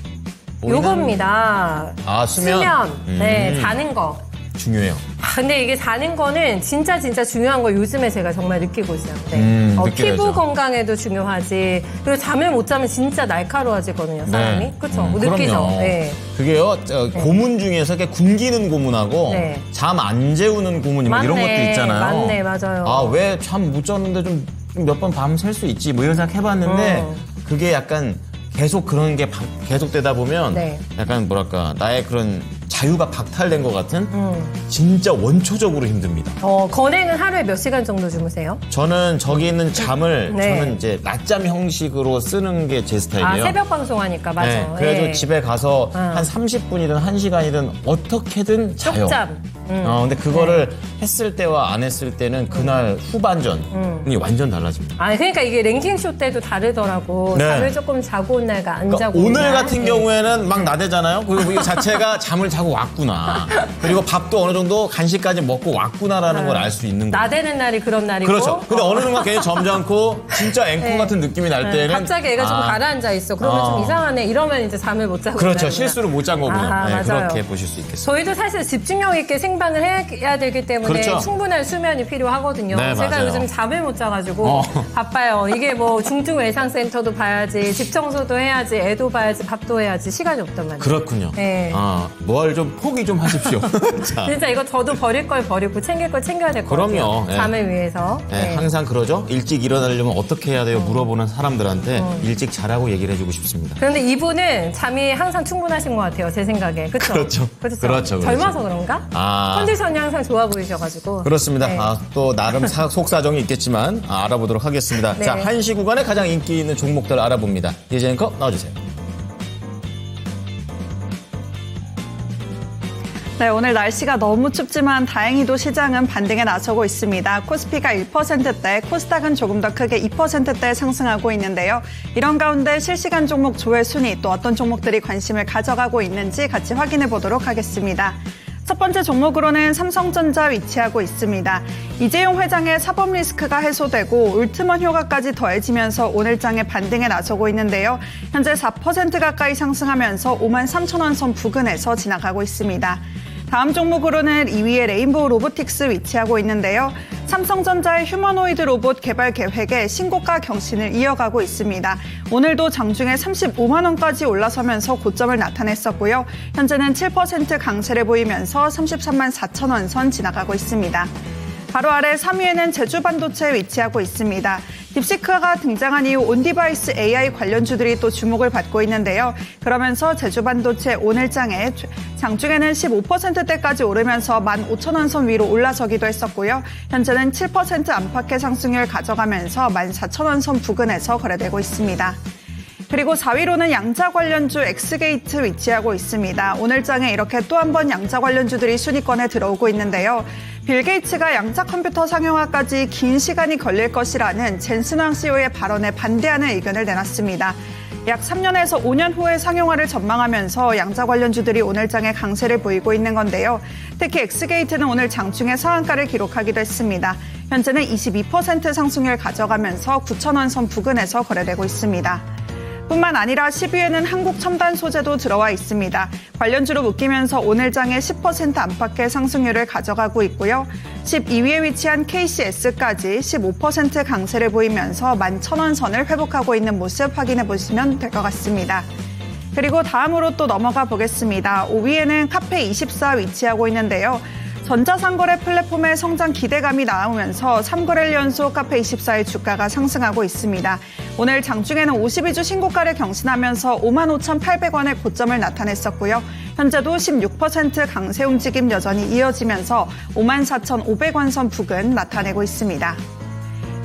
5위는 요겁니다. 수면. 네, 자는 거. 중요해요. 근데 이게 자는 거는 진짜 중요한 거 요즘에 제가 정말 느끼고 있어요. 네. 느껴야죠. 피부 건강에도 중요하지. 그리고 잠을 못 자면 진짜 날카로워지거든요, 사람이. 그렇죠? 느끼죠? 그럼요. 네. 그게요, 고문 중에서 이렇게 굶기는 고문하고 네. 잠 안 재우는 고문 뭐 이런 것들 있잖아요. 맞네, 맞아요. 왜 잠 못 잤는데 좀 몇 번 밤 샐 수 있지 뭐 이런 생각 해봤는데 그게 약간 계속 그런 게 계속되다 보면 네. 약간 뭐랄까 나의 그런 자유가 박탈된 것 같은 진짜 원초적으로 힘듭니다. 건행은 하루에 몇 시간 정도 주무세요? 저는 저기 있는 잠을 네. 저는 이제 낮잠 형식으로 쓰는 게 제 스타일이에요. 새벽 방송하니까, 맞아. 네, 그래가지고 네. 집에 가서 한 30분이든 1시간이든 어떻게든 자요. 쪽잠. 근데 그거를 했을 때와 안 했을 때는 그날 후반전이 완전 달라집니다. 그러니까 이게 랭킹쇼 때도 다르더라고. 네. 잠을 조금 자고 온 날과 안 그러니까 자고 온 오늘 날. 같은 네. 경우에는 막 나대잖아요. 그리고 이 자체가 잠을 자고 왔구나. 그리고 밥도 어느 정도 간식까지 먹고 왔구나라는 걸 알 수 있는 거예요. 나대는 날이 그런 날이고. 그렇죠. 근데 어느 순간 괜히 점잖고 진짜 앵커 네. 같은 느낌이 날 때는 갑자기 애가 좀 가라앉아 있어. 그러면 좀 이상하네. 이러면 이제 잠을 못 자고. 그렇죠. 있다는 실수를 못 잔 거군요. 아하, 네, 맞아요. 그렇게 보실 수 있겠습니다. 저희도 사실 집중력 있게 생방을 해야 되기 때문에 그렇죠. 충분한 수면이 필요하거든요. 네, 제가 맞아요. 요즘 잠을 못 자가지고 바빠요. 이게 뭐 중증외상센터도 봐야지, 집 청소도 해야지, 애도 봐야지, 밥도 해야지, 시간이 없단 말이에요. 그렇군요. 네. 뭘 좀 포기 좀 하십시오. 자, 진짜 이거 저도 버릴 걸 버리고 챙길 걸 챙겨야 될 것 그럼요. 같아요. 네. 잠을 위해서. 네, 항상 그러죠. 일찍 일어나려면 어떻게 해야 돼요? 물어보는 사람들한테 일찍 자라고 얘기를 해주고 싶습니다. 그런데 이분은 잠이 항상 충분하신 것 같아요. 제 생각에. 그렇죠? 그렇죠. 그렇죠. 젊어서 그런가? 컨디션이 항상 좋아 보이셔가지고. 그렇습니다. 네. 또 나름 속사정이 있겠지만 알아보도록 하겠습니다. 네. 자, 1시 구간에 가장 인기 있는 종목들 알아봅니다. 예지 앵커 나와주세요. 네, 오늘 날씨가 너무 춥지만 다행히도 시장은 반등에 나서고 있습니다. 코스피가 1%대, 코스닥은 조금 더 크게 2%대 상승하고 있는데요. 이런 가운데 실시간 종목 조회 순위 또 어떤 종목들이 관심을 가져가고 있는지 같이 확인해 보도록 하겠습니다. 첫 번째 종목으로는 삼성전자 위치하고 있습니다. 이재용 회장의 사법 리스크가 해소되고 울트먼 효과까지 더해지면서 오늘장에 반등에 나서고 있는데요. 현재 4% 가까이 상승하면서 53,000원 선 부근에서 지나가고 있습니다. 다음 종목으로는 2위의 레인보우 로보틱스 위치하고 있는데요. 삼성전자의 휴머노이드 로봇 개발 계획에 신고가 경신을 이어가고 있습니다. 오늘도 장중에 35만 원까지 올라서면서 고점을 나타냈었고요. 현재는 7% 강세를 보이면서 33만 4천 원 선 지나가고 있습니다. 바로 아래 3위에는 제주반도체에 위치하고 있습니다. 딥시크가 등장한 이후 온디바이스 AI 관련주들이 또 주목을 받고 있는데요. 그러면서 제주반도체 오늘장에 장중에는 15%대까지 오르면서 15,000원 선 위로 올라서기도 했었고요. 현재는 7% 안팎의 상승률 가져가면서 14,000원 선 부근에서 거래되고 있습니다. 그리고 4위로는 양자 관련주 엑스게이트 위치하고 있습니다. 오늘장에 이렇게 또 한 번 양자 관련주들이 순위권에 들어오고 있는데요. 빌 게이츠가 양자 컴퓨터 상용화까지 긴 시간이 걸릴 것이라는 젠슨 왕 CEO의 발언에 반대하는 의견을 내놨습니다. 약 3년에서 5년 후에 상용화를 전망하면서 양자 관련주들이 오늘장에 강세를 보이고 있는 건데요. 특히 엑스게이트는 오늘 장중에 상한가를 기록하기도 했습니다. 현재는 22% 상승률 가져가면서 9,000원 선 부근에서 거래되고 있습니다. 뿐만 아니라 10위에는 한국첨단소재도 들어와 있습니다. 관련주로 묶이면서 오늘장에 10% 안팎의 상승률을 가져가고 있고요. 12위에 위치한 KCS까지 15% 강세를 보이면서 11,000원 선을 회복하고 있는 모습 확인해 보시면 될 것 같습니다. 그리고 다음으로 또 넘어가 보겠습니다. 5위에는 카페24 위치하고 있는데요. 전자상거래 플랫폼의 성장 기대감이 나오면서 3거래일 연속 카페24의 주가가 상승하고 있습니다. 오늘 장중에는 52주 신고가를 경신하면서 55,800원의 고점을 나타냈었고요. 현재도 16% 강세 움직임 여전히 이어지면서 54,500원 선 부근 나타내고 있습니다.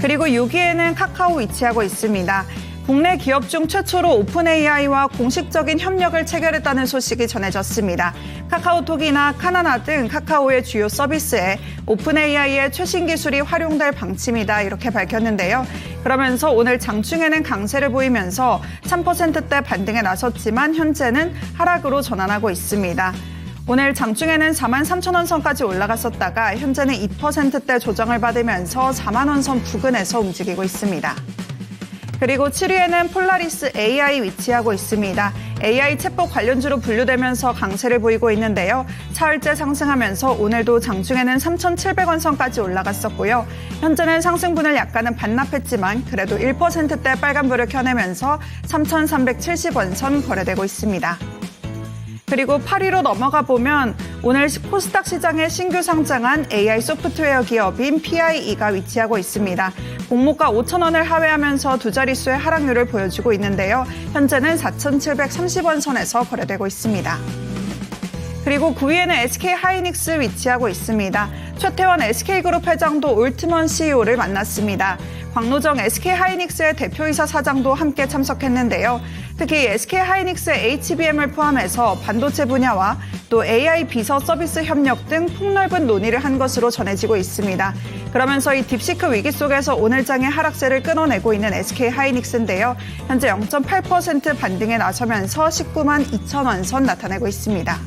그리고 6위에는 카카오 위치하고 있습니다. 국내 기업 중 최초로 오픈 AI와 공식적인 협력을 체결했다는 소식이 전해졌습니다. 카카오톡이나 카나나 등 카카오의 주요 서비스에 오픈 AI의 최신 기술이 활용될 방침이다 이렇게 밝혔는데요. 그러면서 오늘 장중에는 강세를 보이면서 3%대 반등에 나섰지만 현재는 하락으로 전환하고 있습니다. 오늘 장중에는 43,000원 선까지 올라갔었다가 현재는 2%대 조정을 받으면서 4만 원 선 부근에서 움직이고 있습니다. 그리고 7위에는 폴라리스 AI 위치하고 있습니다. AI 챗봇 관련주로 분류되면서 강세를 보이고 있는데요. 차흘째 상승하면서 오늘도 장중에는 3,700원 선까지 올라갔었고요. 현재는 상승분을 약간은 반납했지만 그래도 1%대 빨간불을 켜내면서 3,370원 선 거래되고 있습니다. 그리고 8위로 넘어가 보면 오늘 코스닥 시장에 신규 상장한 AI 소프트웨어 기업인 PIE가 위치하고 있습니다. 공모가 5,000원을 하회하면서 두 자릿수의 하락률을 보여주고 있는데요. 현재는 4,730원 선에서 거래되고 있습니다. 그리고 9위에는 SK하이닉스 위치하고 있습니다. 최태원 SK그룹 회장도 올트먼 CEO를 만났습니다. 광노정 SK하이닉스의 대표이사 사장도 함께 참석했는데요. 특히 SK하이닉스의 HBM을 포함해서 반도체 분야와 또 AI 비서 서비스 협력 등 폭넓은 논의를 한 것으로 전해지고 있습니다. 그러면서 이 딥시크 위기 속에서 오늘장의 하락세를 끊어내고 있는 SK하이닉스인데요. 현재 0.8% 반등에 나서면서 19만 2천원 선 나타내고 있습니다.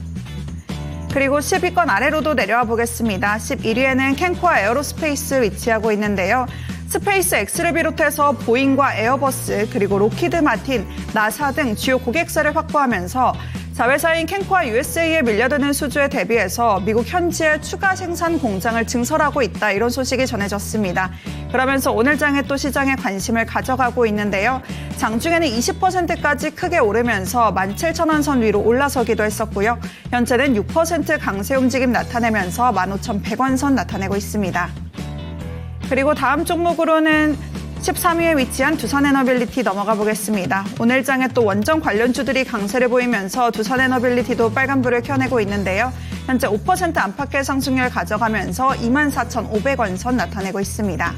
그리고 10위권 아래로도 내려와 보겠습니다. 11위에는 캔코아 에어로스페이스 위치하고 있는데요. 스페이스 X를 비롯해서 보잉과 에어버스 그리고 로키드 마틴, 나사 등 주요 고객사를 확보하면서 자회사인 캔코아 USA에 밀려드는 수주에 대비해서 미국 현지에 추가 생산 공장을 증설하고 있다 이런 소식이 전해졌습니다. 그러면서 오늘장에 또 시장에 관심을 가져가고 있는데요. 장중에는 20%까지 크게 오르면서 17,000원 선 위로 올라서기도 했었고요. 현재는 6% 강세 움직임 나타내면서 15,100원 선 나타내고 있습니다. 그리고 다음 종목으로는 13위에 위치한 두산에너빌리티 넘어가 보겠습니다. 오늘장에 또 원전 관련주들이 강세를 보이면서 두산에너빌리티도 빨간불을 켜내고 있는데요. 현재 5% 안팎의 상승률 가져가면서 24,500원 선 나타내고 있습니다.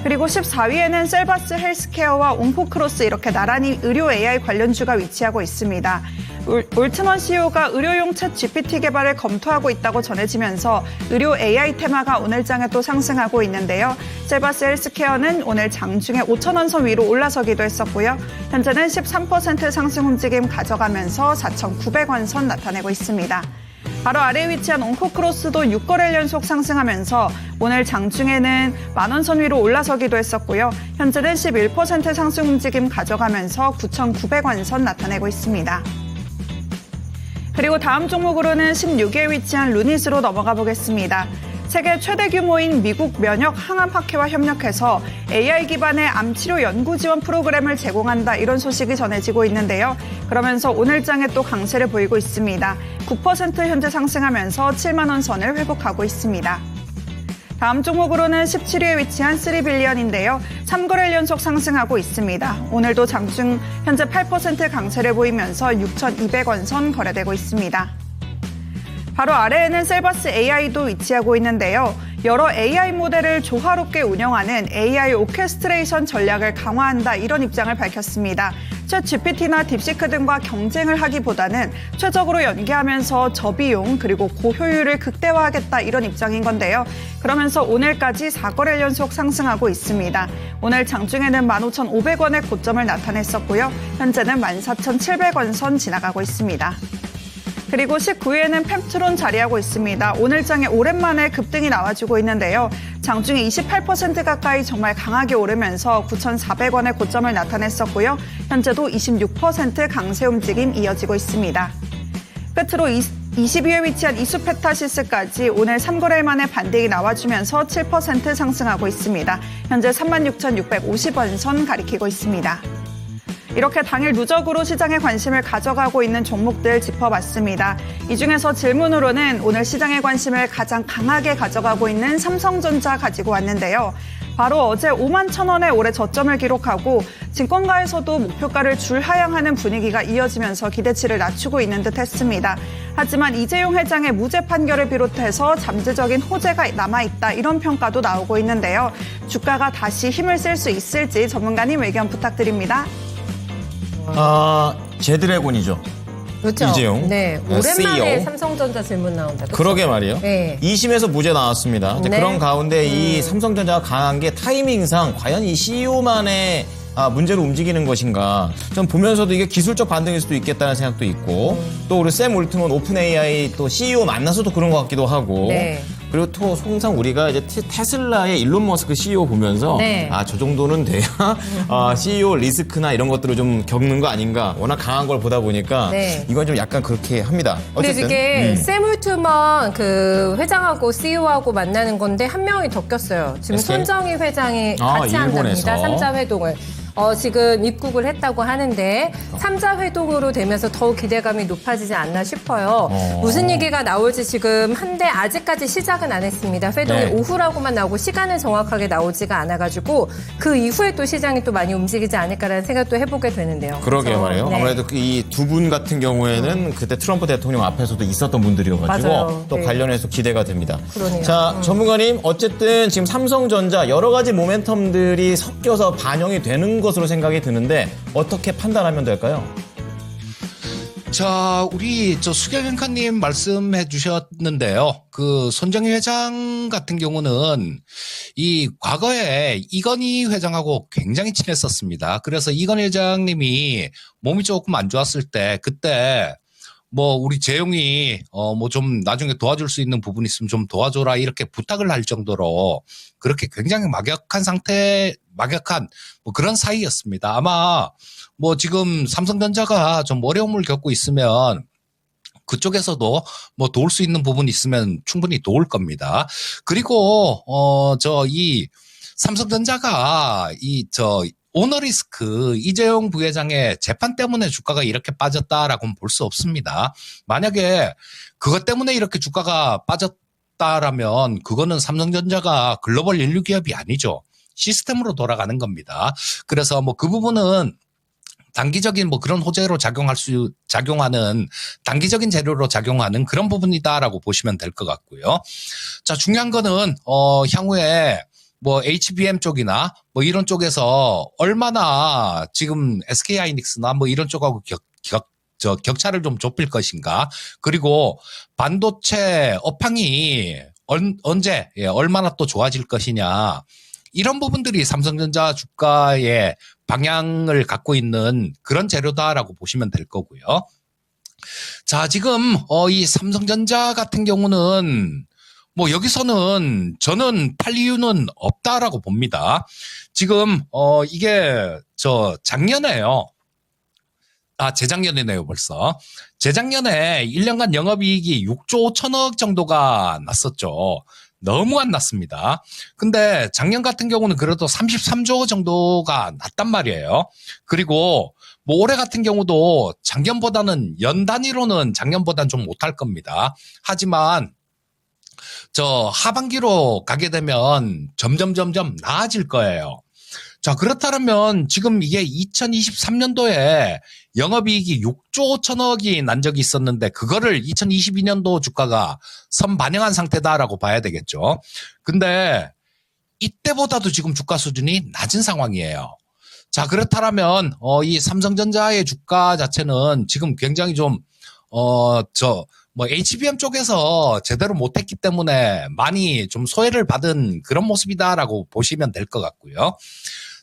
그리고 14위에는 셀바스 헬스케어와 옹포크로스 이렇게 나란히 의료 AI 관련주가 위치하고 있습니다. 올트먼 CEO가 의료용 챗 GPT 개발을 검토하고 있다고 전해지면서 의료 AI 테마가 오늘장에 또 상승하고 있는데요. 셀바스 헬스케어는 오늘 장중에 5,000원 선 위로 올라서기도 했었고요. 현재는 13% 상승 움직임 가져가면서 4,900원 선 나타내고 있습니다. 바로 아래에 위치한 온코크로스도 6거래일 연속 상승하면서 오늘 장중에는 만원 선 위로 올라서기도 했었고요. 현재는 11% 상승 움직임 가져가면서 9,900원 선 나타내고 있습니다. 그리고 다음 종목으로는 16위에 위치한 루닛으로 넘어가 보겠습니다. 세계 최대 규모인 미국 면역 항암학회와 협력해서 AI 기반의 암 치료 연구 지원 프로그램을 제공한다, 이런 소식이 전해지고 있는데요. 그러면서 오늘장에 또 강세를 보이고 있습니다. 9% 현재 상승하면서 7만 원 선을 회복하고 있습니다. 다음 종목으로는 17위에 위치한 3빌리언인데요. 3거래일 연속 상승하고 있습니다. 오늘도 장중 현재 8% 강세를 보이면서 6,200원 선 거래되고 있습니다. 바로 아래에는 셀바스 AI도 위치하고 있는데요. 여러 AI 모델을 조화롭게 운영하는 AI 오케스트레이션 전략을 강화한다, 이런 입장을 밝혔습니다. 챗 GPT나 딥시크 등과 경쟁을 하기보다는 최적으로 연계하면서 저비용 그리고 고효율을 극대화하겠다, 이런 입장인 건데요. 그러면서 오늘까지 4거래일 연속 상승하고 있습니다. 오늘 장중에는 15,500원의 고점을 나타냈었고요. 현재는 14,700원 선 지나가고 있습니다. 그리고 19위에는 펨트론 자리하고 있습니다. 오늘장에 오랜만에 급등이 나와주고 있는데요. 장중에 28% 가까이 정말 강하게 오르면서 9,400원의 고점을 나타냈었고요. 현재도 26% 강세 움직임 이어지고 있습니다. 끝으로 20위에 위치한 이수페타시스까지 오늘 3거래일 만에 반등이 나와주면서 7% 상승하고 있습니다. 현재 36,650원 선 가리키고 있습니다. 이렇게 당일 누적으로 시장에 관심을 가져가고 있는 종목들 짚어봤습니다. 이 중에서 질문으로는 오늘 시장의 관심을 가장 강하게 가져가고 있는 삼성전자 가지고 왔는데요. 바로 어제 51,000원의 올해 저점을 기록하고 증권가에서도 목표가를 줄하향하는 분위기가 이어지면서 기대치를 낮추고 있는 듯 했습니다. 하지만 이재용 회장의 무죄 판결을 비롯해서 잠재적인 호재가 남아있다, 이런 평가도 나오고 있는데요. 주가가 다시 힘을 쓸 수 있을지 전문가님 의견 부탁드립니다. 제드래곤이죠. 그렇죠. 이재용. 네. 오랜만에 CEO. 삼성전자 질문 나온다. 그렇죠? 그러게 말이에요. 네. 2심에서 무죄 나왔습니다. 이제 네. 그런 가운데 이 삼성전자가 강한 게 타이밍상 과연 이 CEO만의 문제로 움직이는 것인가. 전 보면서도 이게 기술적 반등일 수도 있겠다는 생각도 있고 또 우리 샘 올트먼 오픈 AI 또 CEO 만나서도 그런 것 같기도 하고 네. 그리고 또 항상 우리가 이제 테슬라의 일론 머스크 CEO 보면서 네. 저 정도는 돼야 CEO 리스크나 이런 것들을 좀 겪는 거 아닌가. 워낙 강한 걸 보다 보니까 네. 이건 좀 약간 그렇게 합니다. 근데 어쨌든 이게 샘 울트먼 그 회장하고 CEO하고 만나는 건데 한 명이 더 꼈어요. 지금 SK? 손정희 회장이 같이 일본에서. 한답니다. 3자 회동을. 지금 입국을 했다고 하는데 3자 회동으로 되면서 더욱 기대감이 높아지지 않나 싶어요. 무슨 얘기가 나올지 지금 한데 아직까지 시작은 안 했습니다. 회동이 네. 오후라고만 나오고 시간은 정확하게 나오지가 않아가지고 그 이후에 또 시장이 또 많이 움직이지 않을까라는 생각도 해보게 되는데요. 그러게 그래서, 말이에요. 네. 아무래도 이 두 분 같은 경우에는 그때 트럼프 대통령 앞에서도 있었던 분들이어가지고 맞아요. 또 네. 관련해서 기대가 됩니다. 그러네요. 자, 전문가님 어쨌든 지금 삼성전자 여러 가지 모멘텀들이 섞여서 반영이 되는 것으로 생각이 드는데 어떻게 판단하면 될까요? 자, 우리 수경앵커님 말씀해 주셨는데요. 그 손정희 회장 같은 경우는 이 과거에 이건희 회장하고 굉장히 친했었습니다. 그래서 이건희 회장님이 몸이 조금 안 좋았을 때 그때 우리 재용이 좀 나중에 도와줄 수 있는 부분 있으면 좀 도와줘라 이렇게 부탁을 할 정도로 그렇게 굉장히 막역한 그런 사이였습니다. 아마 지금 삼성전자가 좀 어려움을 겪고 있으면 그쪽에서도 도울 수 있는 부분이 있으면 충분히 도울 겁니다. 그리고 이 삼성전자가 오너리스크 이재용 부회장의 재판 때문에 주가가 이렇게 빠졌다라고는 볼 수 없습니다. 만약에 그것 때문에 이렇게 주가가 빠졌다라면 그거는 삼성전자가 글로벌 인류 기업이 아니죠. 시스템으로 돌아가는 겁니다. 그래서 그 부분은 단기적인 그런 호재로 작용하는 단기적인 재료로 작용하는 그런 부분이다라고 보시면 될 것 같고요. 자, 중요한 거는 향후에 HBM 쪽이나 이런 쪽에서 얼마나 지금 SK 하이닉스나 이런 쪽하고 격차를 좀 좁힐 것인가. 그리고 반도체 업황이 언제, 얼마나 또 좋아질 것이냐. 이런 부분들이 삼성전자 주가의 방향을 갖고 있는 그런 재료다라고 보시면 될 거고요. 자, 지금 이 삼성전자 같은 경우는 뭐 여기서는 저는 팔 이유는 없다라고 봅니다. 지금 이게 작년에요. 재작년이네요, 벌써. 재작년에 1년간 영업이익이 6조 5천억 정도가 났었죠. 너무 안 났습니다. 근데 작년 같은 경우는 그래도 33조 정도가 났단 말이에요. 그리고 뭐 올해 같은 경우도 작년보다는 연 단위로는 작년보다는 좀 못할 겁니다. 하지만 하반기로 가게 되면 점점 나아질 거예요. 자, 그렇다면 지금 이게 2023년도에 영업이익이 6조 5천억이 난 적이 있었는데 그거를 2022년도 주가가 선반영한 상태다라고 봐야 되겠죠. 근데 이때보다도 지금 주가 수준이 낮은 상황이에요. 자, 그렇다면 이 삼성전자의 주가 자체는 지금 굉장히 좀 HBM 쪽에서 제대로 못했기 때문에 많이 좀 소외를 받은 그런 모습이다라고 보시면 될 것 같고요.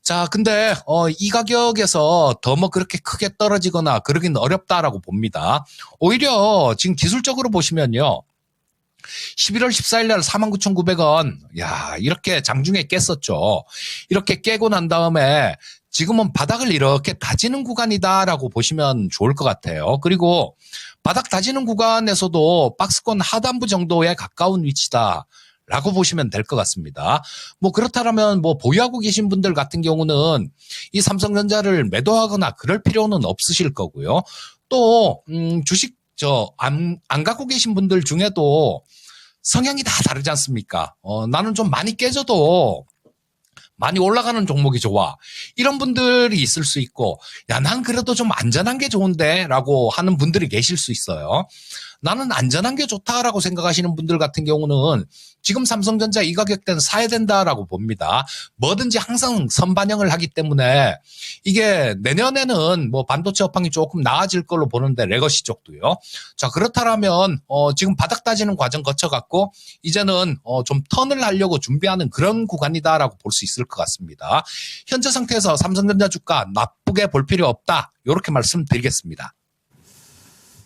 자, 근데 이 가격에서 더 뭐 그렇게 크게 떨어지거나 그러긴 어렵다라고 봅니다. 오히려 지금 기술적으로 보시면요. 11월 14일 날 49,900원. 야, 이렇게 장중에 깼었죠. 이렇게 깨고 난 다음에 지금은 바닥을 이렇게 다지는 구간이다라고 보시면 좋을 것 같아요. 그리고 바닥 다지는 구간에서도 박스권 하단부 정도에 가까운 위치다. 라고 보시면 될 것 같습니다. 뭐 그렇다면 뭐 보유하고 계신 분들 같은 경우는 이 삼성전자를 매도하거나 그럴 필요는 없으실 거고요. 또 주식 안 갖고 계신 분들 중에도 성향이 다 다르지 않습니까? 나는 좀 많이 깨져도 많이 올라가는 종목이 좋아. 이런 분들이 있을 수 있고, 야, 난 그래도 좀 안전한 게 좋은데 라고 하는 분들이 계실 수 있어요. 나는 안전한 게 좋다라고 생각하시는 분들 같은 경우는 지금 삼성전자 이 가격대는 사야 된다라고 봅니다. 뭐든지 항상 선반영을 하기 때문에 이게 내년에는 뭐 반도체 업황이 조금 나아질 걸로 보는데 레거시 쪽도요. 자, 그렇다면 지금 바닥 따지는 과정 거쳐갖고 이제는 좀 턴을 하려고 준비하는 그런 구간이다라고 볼 수 있을 것 같습니다. 현재 상태에서 삼성전자 주가 나쁘게 볼 필요 없다. 이렇게 말씀드리겠습니다.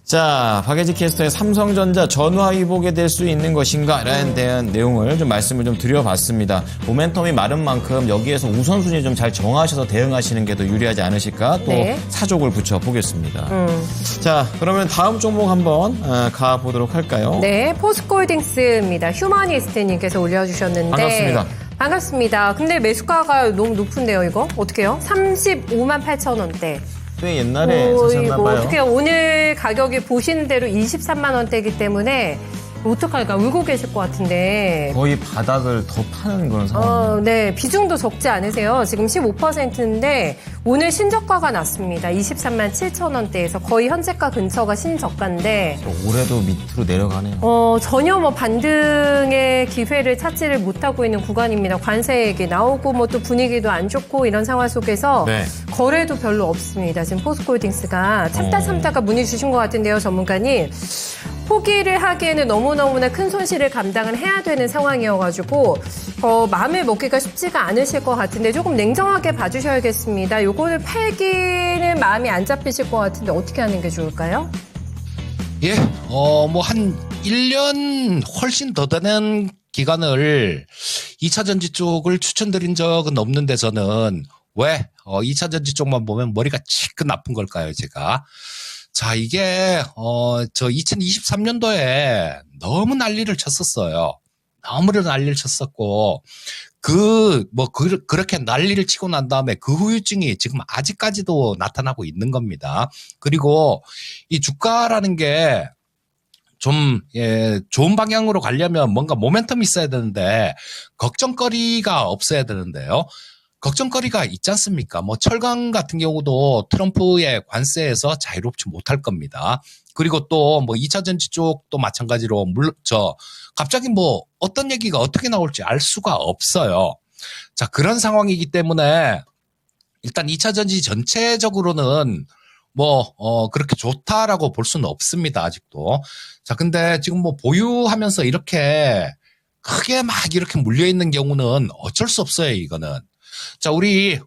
자, 박예지 캐스터의 삼성전자 전화위복에 될 수 있는 것인가? 라는 대한 내용을 좀 말씀을 좀 드려봤습니다. 모멘텀이 마른 만큼 여기에서 우선순위 좀 잘 정하셔서 대응하시는 게 더 유리하지 않으실까? 또 네. 사족을 붙여보겠습니다. 자, 그러면 다음 종목 한번 가보도록 할까요? 네, 포스코홀딩스입니다. 휴머니스트님께서 올려주셨는데. 반갑습니다. 반갑습니다. 근데 매수가가 너무 높은데요, 이거? 어떻게요? 35만 8천 원대. 꽤 옛날에 사셨나 이거 봐요. 어떻게 오늘 가격이 보시는 대로 23만 원대이기 때문에 어떡할까 울고 계실 것 같은데. 거의 바닥을 더 파는 그런 상황이에요. 네, 비중도 적지 않으세요. 지금 15%인데 오늘 신저가가 났습니다. 23만 7천 원대에서 거의 현재가 근처가 신저가인데 올해도 밑으로 내려가네요. 전혀 뭐 반등의 기회를 찾지를 못하고 있는 구간입니다. 관세 얘기 나오고 뭐 또 분위기도 안 좋고 이런 상황 속에서 네. 거래도 별로 없습니다. 지금 포스코홀딩스가 참다가 문의 주신 것 같은데요, 전문가님. 포기를 하기에는 너무너무나 큰 손실을 감당을 해야 되는 상황이어가지고 마음을 먹기가 쉽지가 않으실 것 같은데 조금 냉정하게 봐주셔야겠습니다. 요거를 팔기는 마음이 안 잡히실 것 같은데 어떻게 하는 게 좋을까요? 예, 뭐 한 1년 훨씬 더 되는 기간을 2차전지 쪽을 추천드린 적은 없는데 저는 왜 2차전지 쪽만 보면 머리가 치크 나쁜 걸까요, 제가? 자, 이게 저 2023년도에 너무 난리를 쳤었어요. 너무나 난리를 쳤었고 그렇게 난리를 치고 난 다음에 그 후유증이 지금 아직까지도 나타나고 있는 겁니다. 그리고 이 주가라는 게 좀 좋은 방향으로 가려면 뭔가 모멘텀이 있어야 되는데 걱정거리가 없어야 되는데요. 걱정거리가 있지 않습니까? 뭐 철강 같은 경우도 트럼프의 관세에서 자유롭지 못할 겁니다. 그리고 또 뭐 2차전지 쪽도 마찬가지로 갑자기 뭐 어떤 얘기가 어떻게 나올지 알 수가 없어요. 자, 그런 상황이기 때문에 일단 2차전지 전체적으로는 그렇게 좋다라고 볼 수는 없습니다, 아직도. 자, 근데 지금 뭐 보유하면서 이렇게 크게 막 이렇게 물려있는 경우는 어쩔 수 없어요, 이거는. 자, 우리,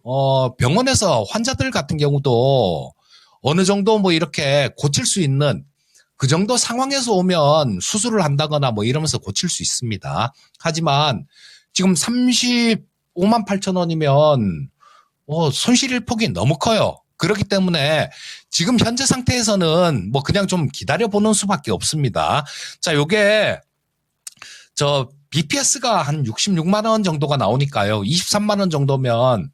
병원에서 환자들 같은 경우도 어느 정도 뭐 이렇게 고칠 수 있는 그 정도 상황에서 오면 수술을 한다거나 뭐 이러면서 고칠 수 있습니다. 하지만 지금 35만 8천 원이면 손실일 폭이 너무 커요. 그렇기 때문에 지금 현재 상태에서는 뭐 그냥 좀 기다려보는 수밖에 없습니다. 자, 요게 BPS가 한 66만 원 정도가 나오니까요. 23만 원 정도면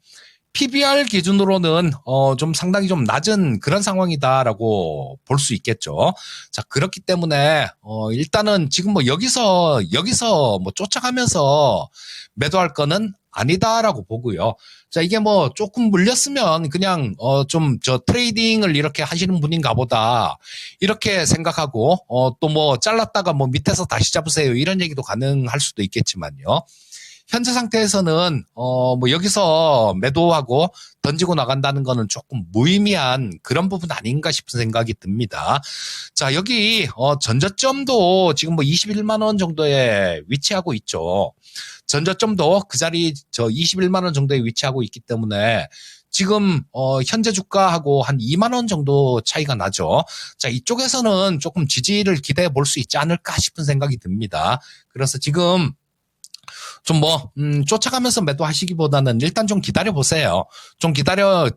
PBR 기준으로는 좀 상당히 좀 낮은 그런 상황이다라고 볼 수 있겠죠. 자, 그렇기 때문에 일단은 지금 뭐 여기서 뭐 쫓아가면서 매도할 거는 아니다라고 보고요. 자, 이게 뭐 조금 물렸으면 그냥 좀 트레이딩을 이렇게 하시는 분인가 보다 이렇게 생각하고 또 뭐 잘랐다가 뭐 밑에서 다시 잡으세요 이런 얘기도 가능할 수도 있겠지만요. 현재 상태에서는 뭐 여기서 매도하고 던지고 나간다는 거는 조금 무의미한 그런 부분 아닌가 싶은 생각이 듭니다. 자, 여기 전저점도 지금 뭐 21만 원 정도에 위치하고 있죠. 전저점도 그 자리 21만 원 정도에 위치하고 있기 때문에 지금 현재 주가하고 한 2만 원 정도 차이가 나죠. 자, 이쪽에서는 조금 지지를 기대해 볼 수 있지 않을까 싶은 생각이 듭니다. 그래서 지금 좀 쫓아가면서 매도하시기보다는 일단 좀 기다려 보세요. 좀 기다리다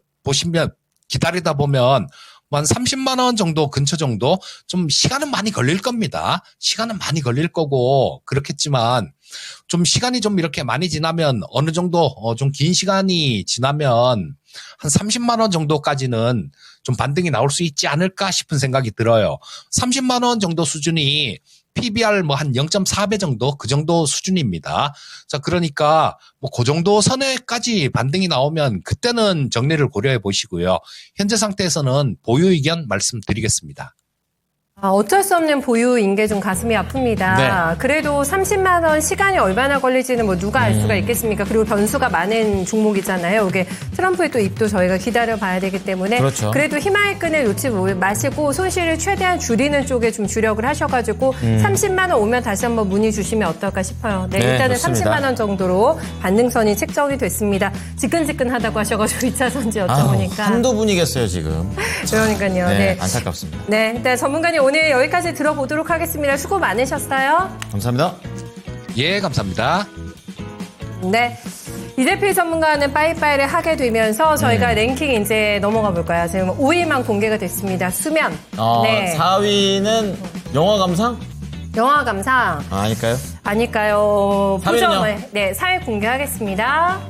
보면 한 30만 원 정도 근처 정도 좀 시간은 많이 걸릴 겁니다. 시간은 많이 걸릴 거고 그렇겠지만 좀 시간이 좀 이렇게 많이 지나면 어느 정도 좀 긴 시간이 지나면 한 30만 원 정도까지는 좀 반등이 나올 수 있지 않을까 싶은 생각이 들어요. 30만 원 정도 수준이 PBR 뭐 한 0.4배 정도 그 정도 수준입니다. 자, 그러니까 뭐 그 정도 선에까지 반등이 나오면 그때는 정리를 고려해 보시고요. 현재 상태에서는 보유 의견 말씀드리겠습니다. 어쩔 수 없는 보유인 게 좀 가슴이 아픕니다. 네. 그래도 30만 원 시간이 얼마나 걸릴지는 뭐 누가 알 수가 있겠습니까? 그리고 변수가 많은 종목이잖아요. 이게 트럼프의 또 입도 저희가 기다려봐야 되기 때문에 그렇죠. 그래도 희망의 끈을 놓지 마시고 손실을 최대한 줄이는 쪽에 좀 주력을 하셔가지고 30만 원 오면 다시 한번 문의 주시면 어떨까 싶어요. 네, 네, 일단은 좋습니다. 30만 원 정도로 반등선이 책정이 됐습니다. 지끈지끈하다고 하셔가지고 2차선지 여쭤보니까. 한두 분이겠어요, 지금. 그러니까요. 네, 네. 안타깝습니다. 네, 일단 전문가님 오늘 여기까지 들어보도록 하겠습니다. 수고 많으셨어요. 감사합니다. 예, 감사합니다. 네. 이재필 전문가는 빠이빠이를 하게 되면서 저희가 랭킹 이제 넘어가 볼까요? 지금 5위만 공개가 됐습니다. 수면. 네. 4위는 영화 감상? 영화 감상. 아닐까요? 아닐까요? 3위는요? 네, 4위 공개하겠습니다.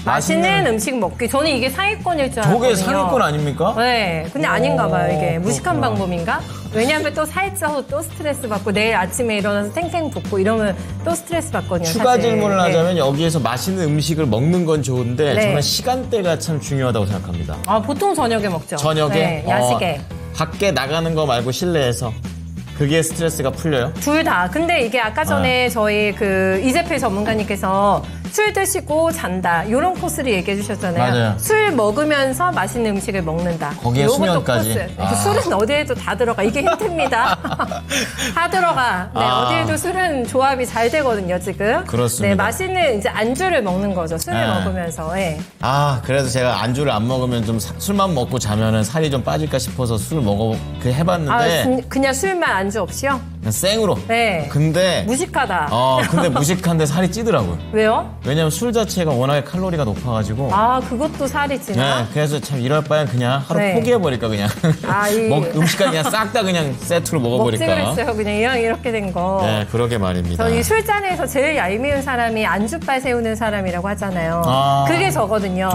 맛있는 음식 먹기. 저는 이게 상위권일 줄 알았거든요. 저게 상위권 아닙니까? 네. 근데 아닌가 봐요, 이게. 무식한 그렇구나. 방법인가? 왜냐하면 또 살쪄서 또 스트레스 받고 내일 아침에 일어나서 탱탱 붓고 이러면 또 스트레스 받거든요. 추가 사실. 질문을 네. 하자면 여기에서 맛있는 음식을 먹는 건 좋은데 네. 저는 시간대가 참 중요하다고 생각합니다. 보통 저녁에 먹죠. 저녁에? 네, 야식에. 밖에 나가는 거 말고 실내에서 그게 스트레스가 풀려요? 둘 다. 근데 이게 아까 전에 저희 이재필 전문가님께서 술 드시고 잔다. 이런 코스를 얘기해 주셨잖아요. 맞아요. 술 먹으면서 맛있는 음식을 먹는다. 거기에 요것도 수면까지. 코스. 술은 어디에도 다 들어가. 이게 힌트입니다. 다 들어가. 네, 어디에도 술은 조합이 잘 되거든요, 지금. 그렇습니다. 네, 맛있는 이제 안주를 먹는 거죠. 술을 네. 먹으면서. 네. 그래도 제가 안주를 안 먹으면 좀 술만 먹고 자면은 살이 좀 빠질까 싶어서 술을 해봤는데 그냥 술만 안주 없이요? 그냥 생으로. 네. 근데 무식하다. 근데 무식한데 살이 찌더라고요. 왜요? 왜냐면 술 자체가 워낙에 칼로리가 높아가지고. 그것도 살이 찌나? 네, 그래서 참 이럴 바엔 그냥 하루 네. 포기해버릴까 그냥. 음식까지 그냥 싹 다 그냥 세트로 먹지 먹어버릴까. 그랬어요. 그냥 이렇게 된 거. 네, 그러게 말입니다. 저희 술잔에서 제일 얄미운 사람이 안주빨 세우는 사람이라고 하잖아요. 그게 저거든요.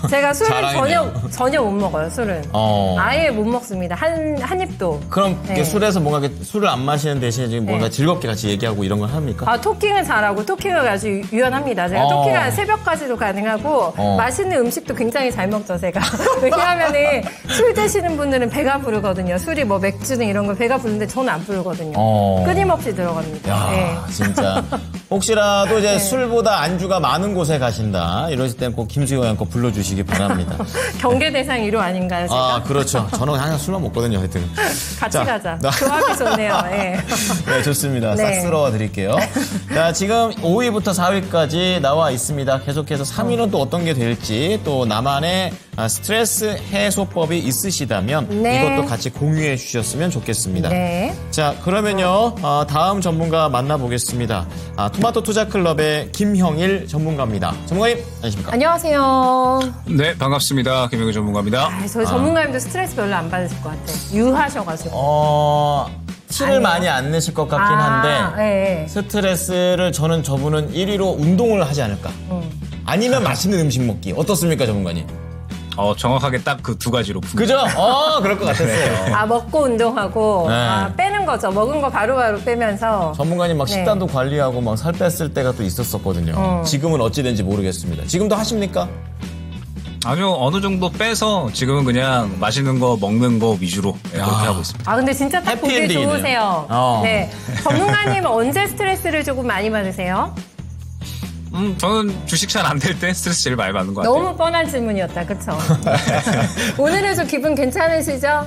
제가 술을 자랑이네요. 전혀 못 먹어요, 술은. 아예 못 먹습니다. 한 입도. 그럼 네. 술에서 뭔가 술을 안 마시는 대신에 지금 뭔가 네. 즐겁게 같이 얘기하고 이런 걸 합니까? 토킹은 잘하고 토킹은 아주 유연합니다. 제가 토킹은 한 새벽까지도 가능하고 맛있는 음식도 굉장히 잘 먹죠, 제가. 왜냐하면은 술 드시는 분들은 배가 부르거든요. 술이 뭐 맥주든 이런 거 배가 부르는데 저는 안 부르거든요. 끊임없이 들어갑니다. 야, 네. 진짜 혹시라도 이제 네. 술보다 안주가 많은 곳에 가신다. 이러실 땐 꼭 김수영 앵커 불러주시기 바랍니다. 경계 대상 1호 아닌가요, 제가? 아, 그렇죠. 저는 항상 술만 먹거든요, 하여튼. 같이 자, 가자. 조합이 좋네요. 예. 네, 좋습니다. 싹 네. 쓸어와 드릴게요. 자, 지금 5위부터 4위까지 나와 있습니다. 계속해서 3위는 또 어떤 게 될지, 또 나만의 스트레스 해소법이 있으시다면 네. 이것도 같이 공유해 주셨으면 좋겠습니다. 네. 자, 그러면요, 다음 전문가 만나보겠습니다. 토마토 투자 클럽의 김형일 전문가입니다. 전문가님, 안녕하십니까? 안녕하세요. 네, 반갑습니다. 김영규 전문가입니다. 저희 전문가님도 스트레스 별로 안 받으실 것 같아요. 유하셔가지고. 티를 아니에요? 많이 안 내실 것 같긴 한데, 네. 스트레스를 저분은 1위로 운동을 하지 않을까. 아니면 맛있는 음식 먹기. 어떻습니까, 전문가님? 정확하게 딱 그 두 가지로 그죠? 그럴 것 같았어요. 먹고 운동하고 네. 빼는 거죠. 먹은 거 바로바로 빼면서. 전문가님 막 네. 식단도 관리하고 막 살 뺐을 때가 또 있었었거든요. 지금은 어찌 된지 모르겠습니다. 지금도 하십니까? 아니요, 어느 정도 빼서 지금은 그냥 맛있는 거 먹는 거 위주로 그렇게 하고 있습니다. 근데 진짜 딱 보기 해피엔딩이네요. 좋으세요. 네. 전문가님은 언제 스트레스를 조금 많이 받으세요? 저는 주식 잘 안 될 때 스트레스 제일 많이 받는 것 같아요. 너무 뻔한 질문이었다. 그쵸? 오늘은 좀 기분 괜찮으시죠?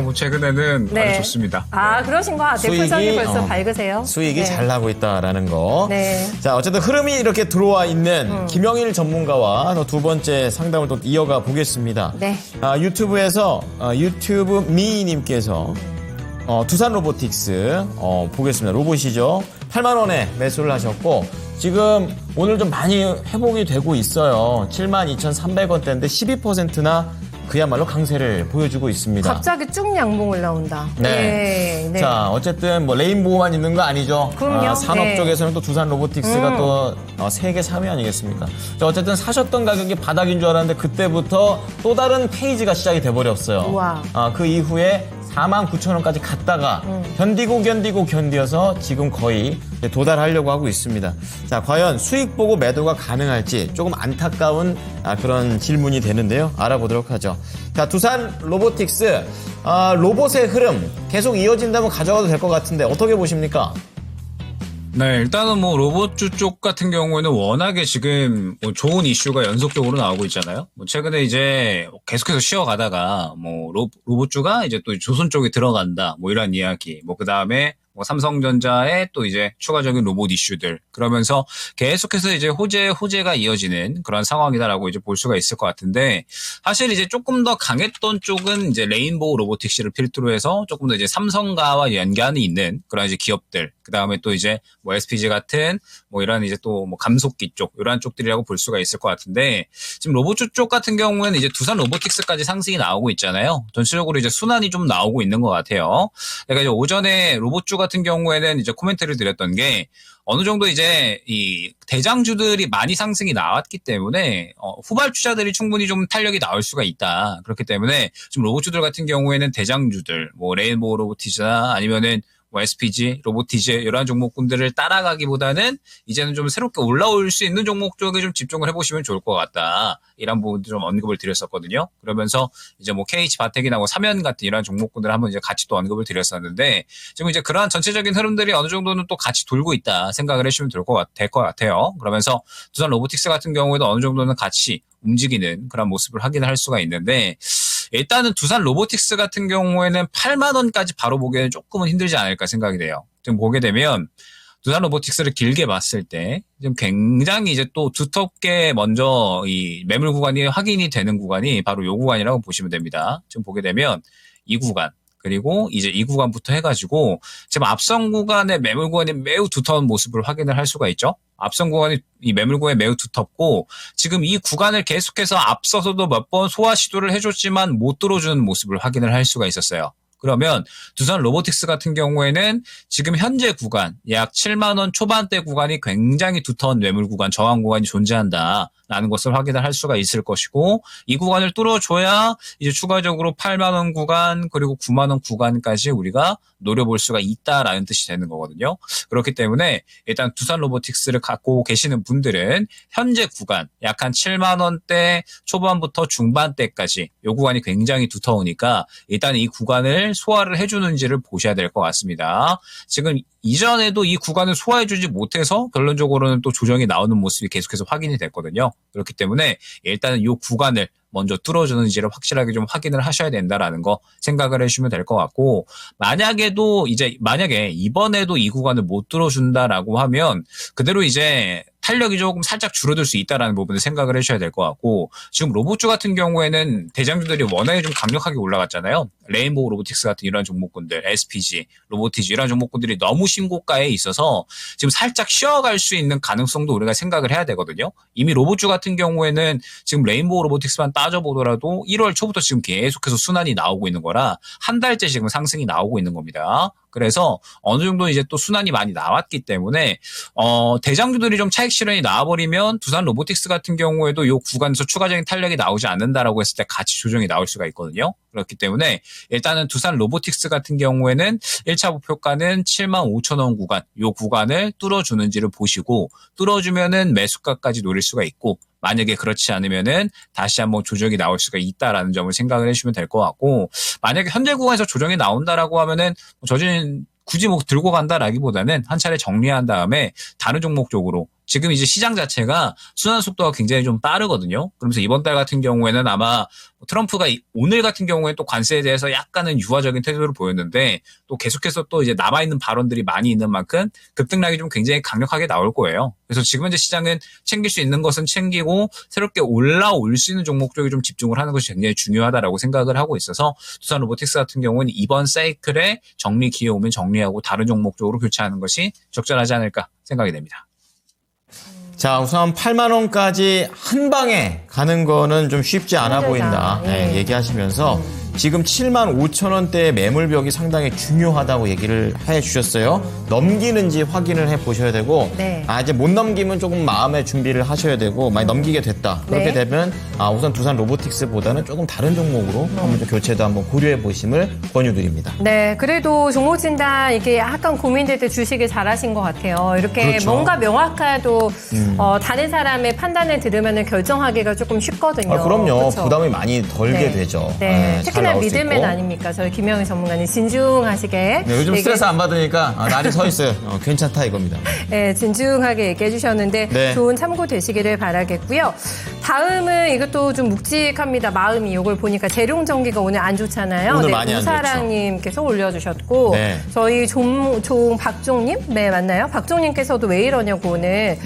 뭐 최근에는 네. 아주 좋습니다. 그러신 것 같아요. 표정이 벌써 밝으세요. 수익이 네. 잘 나고 있다라는 거. 네. 자, 어쨌든 흐름이 이렇게 들어와 있는 김영일 전문가와 또 두 번째 상담을 또 이어가 보겠습니다. 네. 유튜브에서 유튜브 미님께서 두산 로보틱스 보겠습니다. 로봇이죠. 8만 원에 매수를 하셨고 지금 오늘 좀 많이 회복이 되고 있어요. 72,300원대인데 12%나 그야말로 강세를 보여주고 있습니다. 갑자기 쭉 양봉을 나온다. 네. 네. 자, 어쨌든 뭐 레인보우만 있는 거 아니죠. 그럼요. 산업 네. 쪽에서는 또 두산 로보틱스가 또 세계 3위 아니겠습니까? 자, 어쨌든 사셨던 가격이 바닥인 줄 알았는데 그때부터 또 다른 페이지가 시작이 돼버렸어요. 우와. 그 이후에 49,000원까지 갔다가 견디어서 지금 거의 도달하려고 하고 있습니다. 자, 과연 수익 보고 매도가 가능할지 조금 안타까운 그런 질문이 되는데요. 알아보도록 하죠. 자, 두산 로보틱스 로봇의 흐름 계속 이어진다면 가져가도 될 것 같은데 어떻게 보십니까? 네, 일단은 뭐 로봇주 쪽 같은 경우에는 워낙에 지금 뭐 좋은 이슈가 연속적으로 나오고 있잖아요. 뭐 최근에 이제 계속해서 쉬어가다가 뭐 로봇주가 이제 또 조선 쪽에 들어간다. 뭐 이런 이야기. 뭐 그다음에 뭐 삼성전자의 또 이제 추가적인 로봇 이슈들 그러면서 계속해서 이제 호재가 이어지는 그런 상황이다라고 이제 볼 수가 있을 것 같은데 사실 이제 조금 더 강했던 쪽은 이제 레인보우 로보틱스를 필두로 해서 조금 더 이제 삼성가와 연관이 있는 그런 이제 기업들 그다음에 또 이제 뭐 SPG 같은 뭐 이런 이제 또 뭐 감속기 쪽 이런 쪽들이라고 볼 수가 있을 것 같은데 지금 로봇주 쪽 같은 경우에는 이제 두산 로보틱스까지 상승이 나오고 있잖아요. 전체적으로 이제 순환이 좀 나오고 있는 것 같아요. 그러니까 이제 오전에 로봇주 같은 경우에는 이제 코멘트를 드렸던 게 어느 정도 이제 이 대장주들이 많이 상승이 나왔기 때문에 후발주자들이 충분히 좀 탄력이 나올 수가 있다. 그렇기 때문에 지금 로봇주들 같은 경우에는 대장주들 뭐 레인보우 로보티즈나 아니면은 뭐 SPG, 로보티즈 이런 종목군들을 따라가기보다는 이제는 좀 새롭게 올라올 수 있는 종목 쪽에 좀 집중을 해보시면 좋을 것 같다. 이런 부분도 좀 언급을 드렸었거든요. 그러면서 이제 뭐 KH 바텍이나 뭐 사면 같은 이런 종목군들 한번 이제 같이 또 언급을 드렸었는데 지금 이제 그러한 전체적인 흐름들이 어느 정도는 또 같이 돌고 있다 생각을 해주시면 될 것 같아요. 그러면서 두산 로보틱스 같은 경우에도 어느 정도는 같이 움직이는 그런 모습을 확인을 할 수가 있는데 일단은 두산 로보틱스 같은 경우에는 8만 원까지 바로 보기에는 조금은 힘들지 않을까 생각이 돼요. 지금 보게 되면 두산 로보틱스를 길게 봤을 때 지금 굉장히 이제 또 두텁게 먼저 이 매물 구간이 확인이 되는 구간이 바로 이 구간이라고 보시면 됩니다. 지금 보게 되면 이 구간 그리고 이제 이 구간부터 해가지고 지금 앞선 구간의 매물 구간이 매우 두터운 모습을 확인을 할 수가 있죠. 앞선 구간이 이 매물 구간이 매우 두텁고 지금 이 구간을 계속해서 앞서서도 몇 번 소화 시도를 해줬지만 못 들어주는 모습을 확인을 할 수가 있었어요. 그러면 두산 로보틱스 같은 경우에는 지금 현재 구간 약 7만 원 초반대 구간이 굉장히 두터운 매물 구간, 저항 구간이 존재한다라는 것을 확인을 할 수가 있을 것이고 이 구간을 뚫어줘야 이제 추가적으로 8만 원 구간 그리고 9만 원 구간까지 우리가 노려볼 수가 있다라는 뜻이 되는 거거든요. 그렇기 때문에 일단 두산 로보틱스를 갖고 계시는 분들은 현재 구간 약 한 7만 원대 초반부터 중반대까지 이 구간이 굉장히 두터우니까 일단 이 구간을 소화를 해주는지를 보셔야 될 것 같습니다. 지금 이전에도 이 구간을 소화해주지 못해서 결론적으로는 또 조정이 나오는 모습이 계속해서 확인이 됐거든요. 그렇기 때문에 일단은 이 구간을 먼저 뚫어주는지를 확실하게 좀 확인을 하셔야 된다라는 거 생각을 해주시면 될 것 같고, 만약에 이번에도 이 구간을 못 뚫어준다라고 하면 그대로 이제 탄력이 조금 살짝 줄어들 수 있다라는 부분을 생각을 해주셔야 될 것 같고, 지금 로봇주 같은 경우에는 대장주들이 워낙에 좀 강력하게 올라갔잖아요. 레인보우 로보틱스 같은 이런 종목군들, SPG, 로보티지 이런 종목군들이 너무 신고가에 있어서 지금 살짝 쉬어갈 수 있는 가능성도 우리가 생각을 해야 되거든요. 이미 로봇주 같은 경우에는 지금 레인보우 로보틱스만 따져보더라도 1월 초부터 지금 계속해서 순환이 나오고 있는 거라 한 달째 지금 상승이 나오고 있는 겁니다. 그래서 어느 정도 이제 또 순환이 많이 나왔기 때문에 대장주들이 좀 차익 실현이 나와버리면 두산 로보틱스 같은 경우에도 이 구간에서 추가적인 탄력이 나오지 않는다라고 했을 때 같이 조정이 나올 수가 있거든요. 그렇기 때문에 일단은 두산 로보틱스 같은 경우에는 1차 목표가는 75,000원 구간, 이 구간을 뚫어주는지를 보시고, 뚫어주면은 매수가까지 노릴 수가 있고, 만약에 그렇지 않으면은 다시 한번 조정이 나올 수가 있다라는 점을 생각을 해주시면 될 것 같고, 만약에 현재 구간에서 조정이 나온다라고 하면은 저는 굳이 뭐 들고 간다라기보다는 한 차례 정리한 다음에 다른 종목 쪽으로, 지금 이제 시장 자체가 순환 속도가 굉장히 좀 빠르거든요. 그러면서 이번 달 같은 경우에는 아마 트럼프가 오늘 같은 경우에 또 관세에 대해서 약간은 유화적인 태도를 보였는데, 또 계속해서 또 이제 남아있는 발언들이 많이 있는 만큼 급등락이 좀 굉장히 강력하게 나올 거예요. 그래서 지금 현재 시장은 챙길 수 있는 것은 챙기고 새롭게 올라올 수 있는 종목 쪽에 좀 집중을 하는 것이 굉장히 중요하다라고 생각을 하고 있어서, 두산 로보틱스 같은 경우는 이번 사이클에 정리 기회 오면 정리하고 다른 종목 쪽으로 교체하는 것이 적절하지 않을까 생각이 됩니다. 자, 우선 8만 원까지 한 방에 가는 거는 좀 쉽지 않아 보인다. 네, 얘기하시면서 지금 7만 5천 원대의 매물벽이 상당히 중요하다고 얘기를 해 주셨어요. 넘기는지 확인을 해 보셔야 되고, 네. 이제 못 넘기면 조금 마음의 준비를 하셔야 되고, 만약 넘기게 됐다. 그렇게 네. 되면 우선 두산 로보틱스보다는 조금 다른 종목으로 한번 좀 교체도 한번 고려해 보심을 권유드립니다. 네, 그래도 종목 진단 이게 약간 고민될 때 주식을 잘하신 것 같아요. 이렇게 그렇죠. 뭔가 명확해도 다른 사람의 판단을 들으면 결정하기가 조금 쉽거든요. 그럼요. 그렇죠? 부담이 많이 덜게 네. 되죠. 네, 잘 특히나 나올 수 미들맨 있고. 아닙니까? 저희 김영희 전문가님 진중하시게. 네, 요즘 얘기해 스트레스 안 받으니까 날이 서 있어요. 괜찮다 이겁니다. 네, 진중하게 얘기해 주셨는데 네. 좋은 참고 되시기를 바라겠고요. 다음은 이것도 좀 묵직합니다. 마음이 이걸 보니까 재룡전기가 오늘 안 좋잖아요. 오늘 많이 안 좋죠. 우사랑님께서 올려주셨고 네. 저희 박종님? 네, 맞나요? 박종님께서도 왜 이러냐고 오늘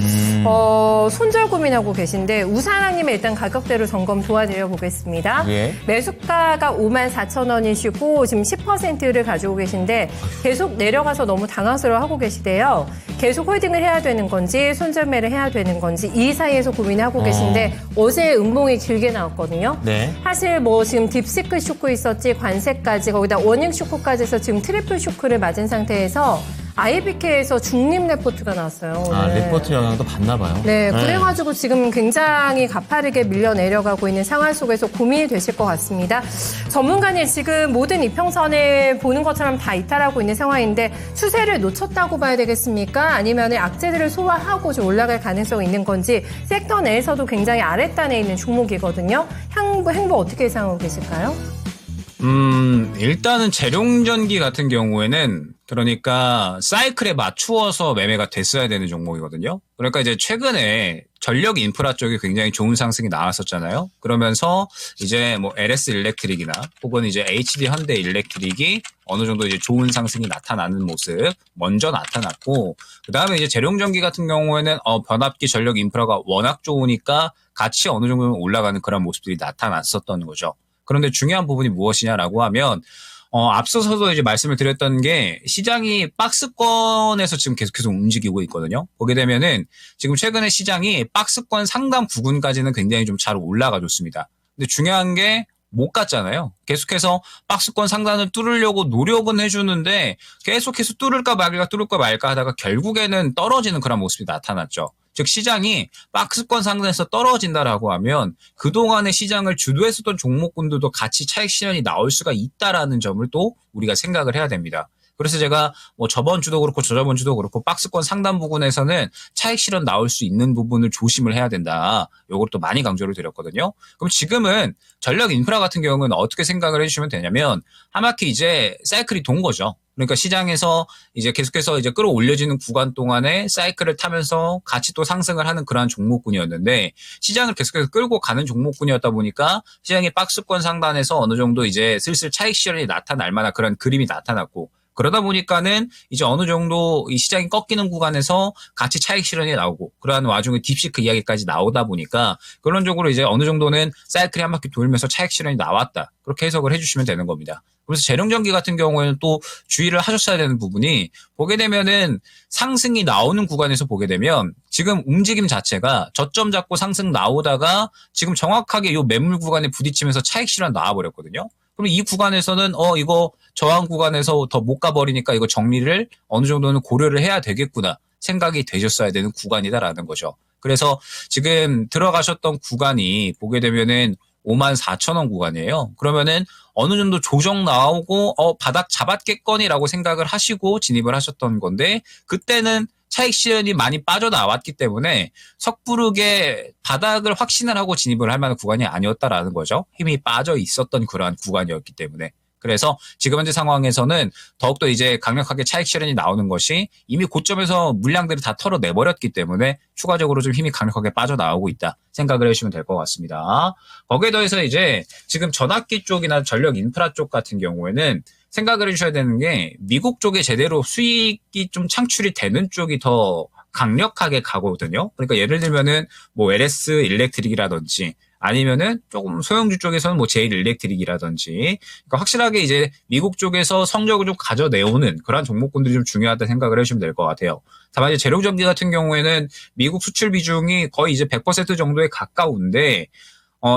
손절 고민하고 계신데 우사랑님의 일단 가격대로 점검 도와드려 보겠습니다. 예. 매수가가 54,000원이시고 지금 10%를 가지고 계신데 계속 내려가서 너무 당황스러워하고 계시대요. 계속 홀딩을 해야 되는 건지 손절매를 해야 되는 건지 이 사이에서 고민하고 계신데 어제 음봉이 길게 나왔거든요. 네. 사실 뭐 지금 딥시크 쇼크 있었지 관세까지 거기다 원익 쇼크까지 해서 지금 트리플 쇼크를 맞은 상태에서 IBK에서 중립 레포트가 나왔어요. 오늘. 리포트 영향도 받나 봐요. 네, 그래가지고 지금 굉장히 가파르게 밀려 내려가고 있는 상황 속에서 고민이 되실 것 같습니다. 전문가님 지금 모든 이평선을 보는 것처럼 다 이탈하고 있는 상황인데 추세를 놓쳤다고 봐야 되겠습니까? 아니면 악재들을 소화하고 좀 올라갈 가능성이 있는 건지 섹터 내에서도 굉장히 아랫단에 있는 종목이거든요. 행보 어떻게 예상하고 계실까요? 일단은 재룡전기 같은 경우에는 그러니까 사이클에 맞추어서 매매가 됐어야 되는 종목이거든요. 그러니까 이제 최근에 전력 인프라 쪽이 굉장히 좋은 상승이 나왔었잖아요. 그러면서 이제 뭐 LS 일렉트릭이나 혹은 이제 HD 현대 일렉트릭이 어느 정도 이제 좋은 상승이 나타나는 모습 먼저 나타났고, 그 다음에 이제 재룡전기 같은 경우에는 변압기 전력 인프라가 워낙 좋으니까 같이 어느 정도 올라가는 그런 모습들이 나타났었던 거죠. 그런데 중요한 부분이 무엇이냐라고 하면 앞서서도 이제 말씀을 드렸던 게 시장이 박스권에서 지금 계속해서 움직이고 있거든요. 보게 되면은 지금 최근에 시장이 박스권 상단 부근까지는 굉장히 좀 잘 올라가 줬습니다. 근데 중요한 게 못 갔잖아요. 계속해서 박스권 상단을 뚫으려고 노력은 해주는데 계속해서 뚫을까 말까 하다가 결국에는 떨어지는 그런 모습이 나타났죠. 즉 시장이 박스권 상단에서 떨어진다라고 하면 그동안의 시장을 주도했었던 종목군들도 같이 차익 실현이 나올 수가 있다라는 점을 또 우리가 생각을 해야 됩니다. 그래서 제가 뭐 저번 주도 그렇고 저저번 주도 그렇고 박스권 상단 부분에서는 차익 실현 나올 수 있는 부분을 조심을 해야 된다. 요걸 또 많이 강조를 드렸거든요. 그럼 지금은 전력 인프라 같은 경우는 어떻게 생각을 해주시면 되냐면 한 바퀴 이제 사이클이 돈 거죠. 그러니까 시장에서 이제 계속해서 이제 끌어올려지는 구간 동안에 사이클을 타면서 같이 또 상승을 하는 그러한 종목군이었는데 시장을 계속해서 끌고 가는 종목군이었다 보니까 시장의 박스권 상단에서 어느 정도 이제 슬슬 차익 실현이 나타날 만한 그런 그림이 나타났고 그러다 보니까는 이제 어느 정도 이 시장이 꺾이는 구간에서 같이 차익 실현이 나오고 그러한 와중에 딥시크 이야기까지 나오다 보니까 결론적으로 이제 어느 정도는 사이클이 한 바퀴 돌면서 차익 실현이 나왔다. 그렇게 해석을 해주시면 되는 겁니다. 그래서 재룡전기 같은 경우에는 또 주의를 하셨어야 되는 부분이 보게 되면은 상승이 나오는 구간에서 보게 되면 지금 움직임 자체가 저점 잡고 상승 나오다가 지금 정확하게 요 매물 구간에 부딪히면서 차익 실현 나와버렸거든요. 그럼 이 구간에서는 이거 저항 구간에서 더 못 가버리니까 이거 정리를 어느 정도는 고려를 해야 되겠구나 생각이 되셨어야 되는 구간이다라는 거죠. 그래서 지금 들어가셨던 구간이 보게 되면은 54,000원 구간이에요. 그러면은 어느 정도 조정 나오고 바닥 잡았겠거니라고 생각을 하시고 진입을 하셨던 건데 그때는 차익 실현이 많이 빠져나왔기 때문에 섣부르게 바닥을 확신을 하고 진입을 할 만한 구간이 아니었다라는 거죠. 힘이 빠져 있었던 그러한 구간이었기 때문에. 그래서 지금 현재 상황에서는 더욱더 이제 강력하게 차익 실현이 나오는 것이 이미 고점에서 물량들을 다 털어내버렸기 때문에 추가적으로 좀 힘이 강력하게 빠져나오고 있다 생각을 해주시면 될 것 같습니다. 거기에 더해서 이제 지금 전압기 쪽이나 전력 인프라 쪽 같은 경우에는 생각을 해주셔야 되는 게 미국 쪽에 제대로 수익이 좀 창출이 되는 쪽이 더 강력하게 가거든요. 그러니까 예를 들면은 뭐 LS 일렉트릭이라든지 아니면은 조금 소형주 쪽에서는 뭐 제일 일렉트릭이라든지 그러니까 확실하게 이제 미국 쪽에서 성적을 좀 가져내오는 그런 종목군들이 좀 중요하다 생각을 해주시면 될 것 같아요. 다만 이제 재룡전기 같은 경우에는 미국 수출 비중이 거의 이제 100% 정도에 가까운데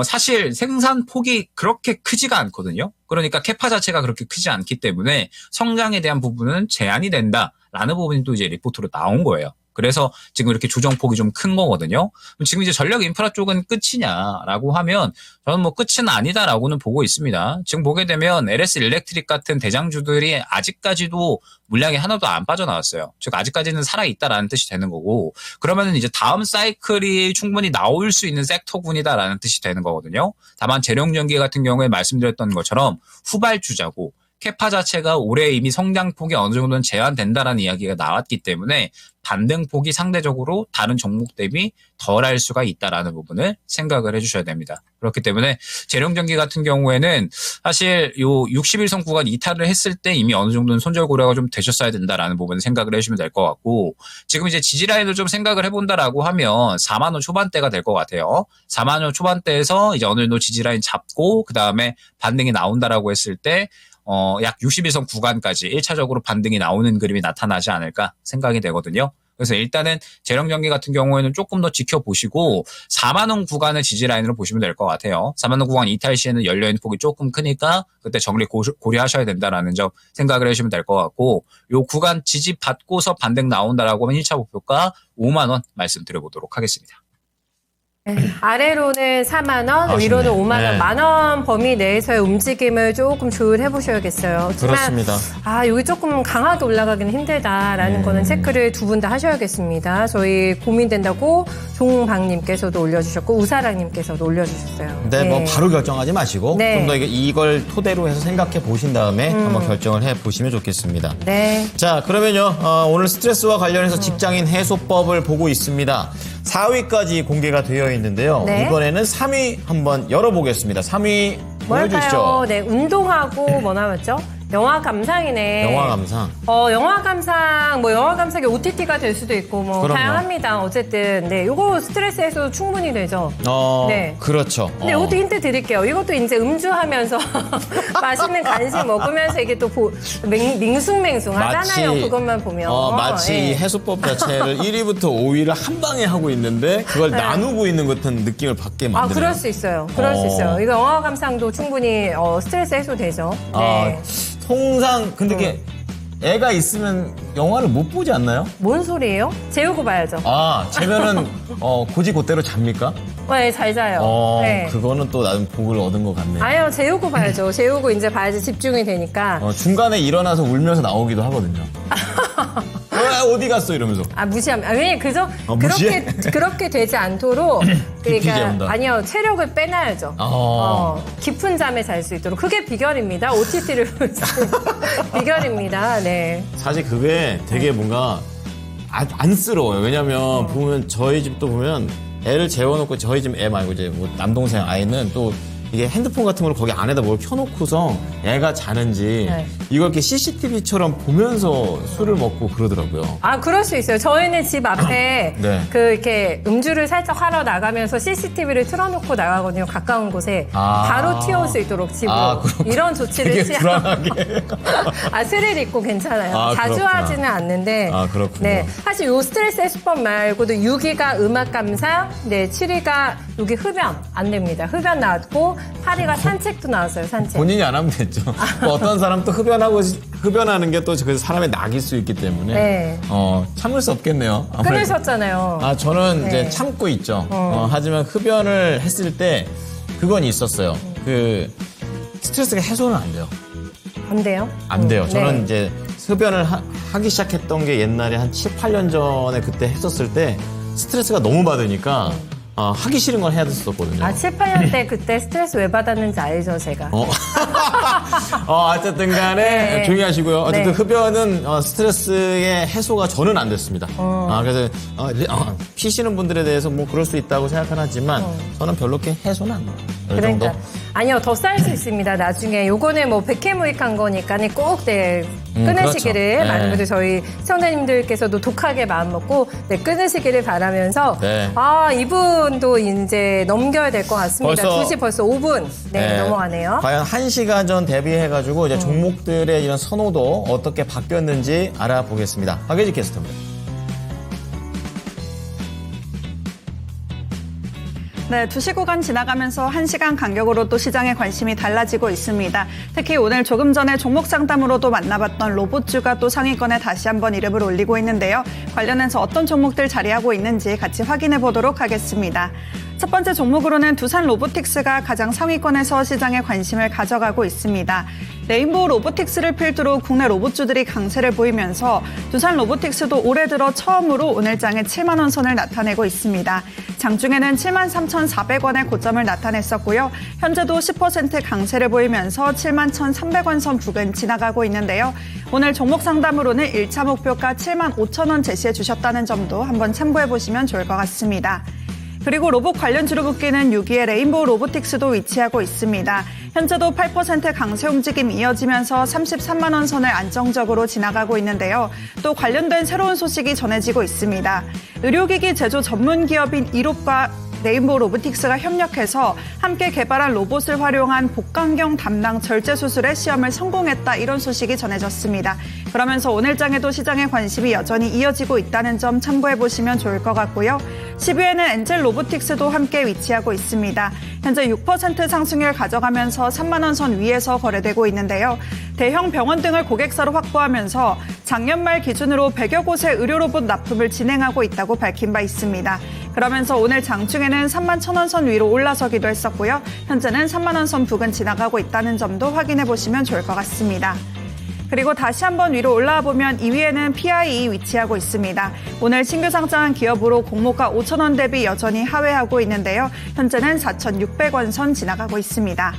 사실 생산 폭이 그렇게 크지가 않거든요. 그러니까 캐파 자체가 그렇게 크지 않기 때문에 성장에 대한 부분은 제한이 된다라는 부분이 또 이제 리포트로 나온 거예요. 그래서 지금 이렇게 조정폭이 좀 큰 거거든요. 지금 이제 전력 인프라 쪽은 끝이냐라고 하면 저는 뭐 끝은 아니다라고는 보고 있습니다. 지금 보게 되면 LS 일렉트릭 같은 대장주들이 아직까지도 물량이 하나도 안 빠져나왔어요. 즉 아직까지는 살아있다라는 뜻이 되는 거고 그러면은 이제 다음 사이클이 충분히 나올 수 있는 섹터군이다라는 뜻이 되는 거거든요. 다만 재룡전기 같은 경우에 말씀드렸던 것처럼 후발주자고 캐파 자체가 올해 이미 성장폭이 어느 정도는 제한된다라는 이야기가 나왔기 때문에 반등폭이 상대적으로 다른 종목 대비 덜할 수가 있다라는 부분을 생각을 해주셔야 됩니다. 그렇기 때문에 재룡전기 같은 경우에는 사실 요 60일선 구간 이탈을 했을 때 이미 어느 정도는 손절 고려가 좀 되셨어야 된다라는 부분을 생각을 해주시면 될 것 같고 지금 이제 지지라인을 좀 생각을 해본다라고 하면 4만 원 초반대가 될 것 같아요. 4만 원 초반대에서 이제 어느 정도 지지라인 잡고 그 다음에 반등이 나온다라고 했을 때 약 60일선 구간까지 1차적으로 반등이 나오는 그림이 나타나지 않을까 생각이 되거든요. 그래서 일단은 재룡전기 같은 경우에는 조금 더 지켜보시고 4만 원 구간을 지지라인으로 보시면 될 것 같아요. 4만 원 구간 이탈 시에는 열려있는 폭이 조금 크니까 그때 정리 고려하셔야 된다라는 점 생각을 해주시면 될 것 같고 요 구간 지지 받고서 반등 나온다라고 하면 1차 목표가 5만 원 말씀드려보도록 하겠습니다. 네, 아래로는 4만 원, 위로는 5만 원, 네. 만 원 범위 내에서의 움직임을 조금 조율해 보셔야겠어요. 그렇습니다. 여기 조금 강하게 올라가기는 힘들다라는 거는 체크를 두 분 다 하셔야겠습니다. 저희 고민된다고 종방님께서도 올려주셨고 우사랑님께서도 올려주셨어요. 근데 뭐 바로 결정하지 마시고 네. 좀 더 이걸 토대로 해서 생각해 보신 다음에 한번 결정을 해 보시면 좋겠습니다. 네. 자, 그러면요. 오늘 스트레스와 관련해서 직장인 해소법을 보고 있습니다. 4위까지 공개가 되어 있는데요. 네. 이번에는 3위 한번 열어보겠습니다. 3위 보여주시죠. 뭘까요? 네, 운동하고 뭐 나왔죠? 영화 감상이네. 영화 감상. 영화 감상, 영화 감상이 OTT가 될 수도 있고, 그럼요. 다양합니다. 어쨌든, 네, 요거 스트레스 해소 충분히 되죠. 네. 그렇죠. 근데 이것도 힌트 드릴게요. 이것도 이제 음주하면서 맛있는 간식 먹으면서 이게 또 밍숭맹숭 하잖아요. 그것만 보면. 마치 예. 이 해소법 자체를 1위부터 5위를 한 방에 하고 있는데 그걸 나누고 있는 것 같은 느낌을 받게 만드네요. 그럴 수 있어요. 그럴 수 있어요. 이거 영화 감상도 충분히 스트레스 해소되죠. 네. 통상 근데 이게 애가 있으면 영화를 못 보지 않나요? 뭔 소리예요? 재우고 봐야죠. 아, 재면은 고지 곧대로 잡니까? 네, 잘 자요. 네. 그거는 또 나름 복을 얻은 것 같네요. 아유, 재우고 봐야죠. 재우고 이제 봐야지 집중이 되니까. 중간에 일어나서 울면서 나오기도 하거든요. 어디 갔어 이러면서. 무시하면. 왜냐면 무시해? 그렇게 되지 않도록. 깊이 재운다. 아니요, 체력을 빼놔야죠. 깊은 잠에 잘 수 있도록. 그게 비결입니다. OTT를 비결입니다. 네. 사실 그게 되게 뭔가 안쓰러워요. 왜냐면 보면 저희 집도 보면 애를 재워놓고 저희 집 애 말고 이제 뭐 남동생 아이는 또 이게 핸드폰 같은 걸 거기 안에다 뭘 켜놓고서 애가 자는지 네. 이걸 이렇게 CCTV처럼 보면서 술을 먹고 그러더라고요. 그럴 수 있어요. 저희는 집 앞에 네. 이렇게 음주를 살짝 하러 나가면서 CCTV를 틀어놓고 나가거든요. 가까운 곳에. 바로 튀어올 수 있도록 집으로. 그렇구나. 이런 조치를 되게 불안하게. 스릴 있고 괜찮아요. 자주 그렇구나. 하지는 않는데. 그렇군요. 네. 사실 요 스트레스 해소법 말고도 6위가 음악 감상, 네, 7위가 여기 흡연 안 됩니다. 흡연 나왔고 8위가 산책도 나왔어요. 산책. 본인이 안 하면 됐죠. 또 어떤 사람 또 흡연하는 게 또 그 사람의 낙일 수 있기 때문에 네. 참을 수 없겠네요. 아무래도. 끊으셨잖아요. 저는 네. 이제 참고 있죠. 하지만 흡연을 했을 때 그건 있었어요. 그 스트레스가 해소는 안 돼요. 안 돼요? 안 돼요. 저는 네. 이제 흡연을 하기 시작했던 게 옛날에 한 7, 8년 전에 그때 했었을 때 스트레스가 너무 받으니까 하기 싫은 걸 해야 됐었거든요. 7, 8년 때 그때 스트레스 왜 받았는지 알죠, 제가. 어쨌든 간에 네. 조용히 하시고요. 어쨌든 네. 흡연은 스트레스의 해소가 저는 안 됐습니다. 그래서 피시는 분들에 대해서 뭐 그럴 수 있다고 생각은 하지만 저는 별로 그렇게 해소는 안 돼요. 이 그러니까. 정도? 아니요, 더 쌓일 수 있습니다. 나중에 요거는 뭐 백해무익한 거니까 꼭 끊으시기를 그렇죠. 많은 네. 분들 저희 시청자님들께서도 독하게 마음 먹고 끊으시기를 바라면서 네. 이분도 이제 넘겨야 될 것 같습니다. 벌써 2시 벌써 5분 넘어가네요. 과연 1시간 전 대비해가지고 이제 종목들의 이런 선호도 어떻게 바뀌었는지 알아보겠습니다. 박예지 캐스터입니다. 네, 2시 구간 지나가면서 1시간 간격으로 또 시장의 관심이 달라지고 있습니다. 특히 오늘 조금 전에 종목 상담으로도 만나봤던 로봇주가 또 상위권에 다시 한번 이름을 올리고 있는데요. 관련해서 어떤 종목들 자리하고 있는지 같이 확인해 보도록 하겠습니다. 첫 번째 종목으로는 두산 로보틱스가 가장 상위권에서 시장의 관심을 가져가고 있습니다. 레인보우 로보틱스를 필두로 국내 로봇주들이 강세를 보이면서 두산 로보틱스도 올해 들어 처음으로 오늘장에 7만 원 선을 나타내고 있습니다. 장중에는 73,400원의 고점을 나타냈었고요. 현재도 10% 강세를 보이면서 71,300원 선 부근 지나가고 있는데요. 오늘 종목 상담으로는 1차 목표가 75,000원 제시해 주셨다는 점도 한번 참고해 보시면 좋을 것 같습니다. 그리고 로봇 관련주로 묶이는 6위의 레인보우 로보틱스도 위치하고 있습니다. 현재도 8% 강세 움직임이 이어지면서 33만 원 선을 안정적으로 지나가고 있는데요. 또 관련된 새로운 소식이 전해지고 있습니다. 의료기기 제조 전문 기업인 이롭과 레인보우 로보틱스가 협력해서 함께 개발한 로봇을 활용한 복강경 담당 절제 수술의 시험을 성공했다, 이런 소식이 전해졌습니다. 그러면서 오늘장에도 시장의 관심이 여전히 이어지고 있다는 점 참고해 보시면 좋을 것 같고요. 10위에는 엔젤 로보틱스도 함께 위치하고 있습니다. 현재 6% 상승률 가져가면서 3만 원 선 위에서 거래되고 있는데요. 대형 병원 등을 고객사로 확보하면서 작년 말 기준으로 100여 곳의 의료 로봇 납품을 진행하고 있다고 밝힌 바 있습니다. 그러면서 오늘 장중에는 3만 1,000원 선 위로 올라서기도 했었고요. 현재는 3만 원 선 부근 지나가고 있다는 점도 확인해 보시면 좋을 것 같습니다. 그리고 다시 한번 위로 올라와 보면 2위에는 PIE 위치하고 있습니다. 오늘 신규 상장한 기업으로 공모가 5,000원 대비 여전히 하회하고 있는데요. 현재는 4,600원 선 지나가고 있습니다.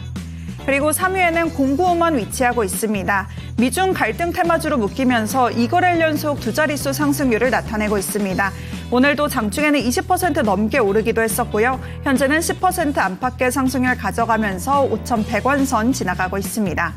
그리고 3위에는 공구음원 위치하고 있습니다. 미중 갈등 테마주로 묶이면서 2거래일 연속 두 자릿수 상승률을 나타내고 있습니다. 오늘도 장중에는 20% 넘게 오르기도 했었고요. 현재는 10% 안팎의 상승률 가져가면서 5,100원 선 지나가고 있습니다.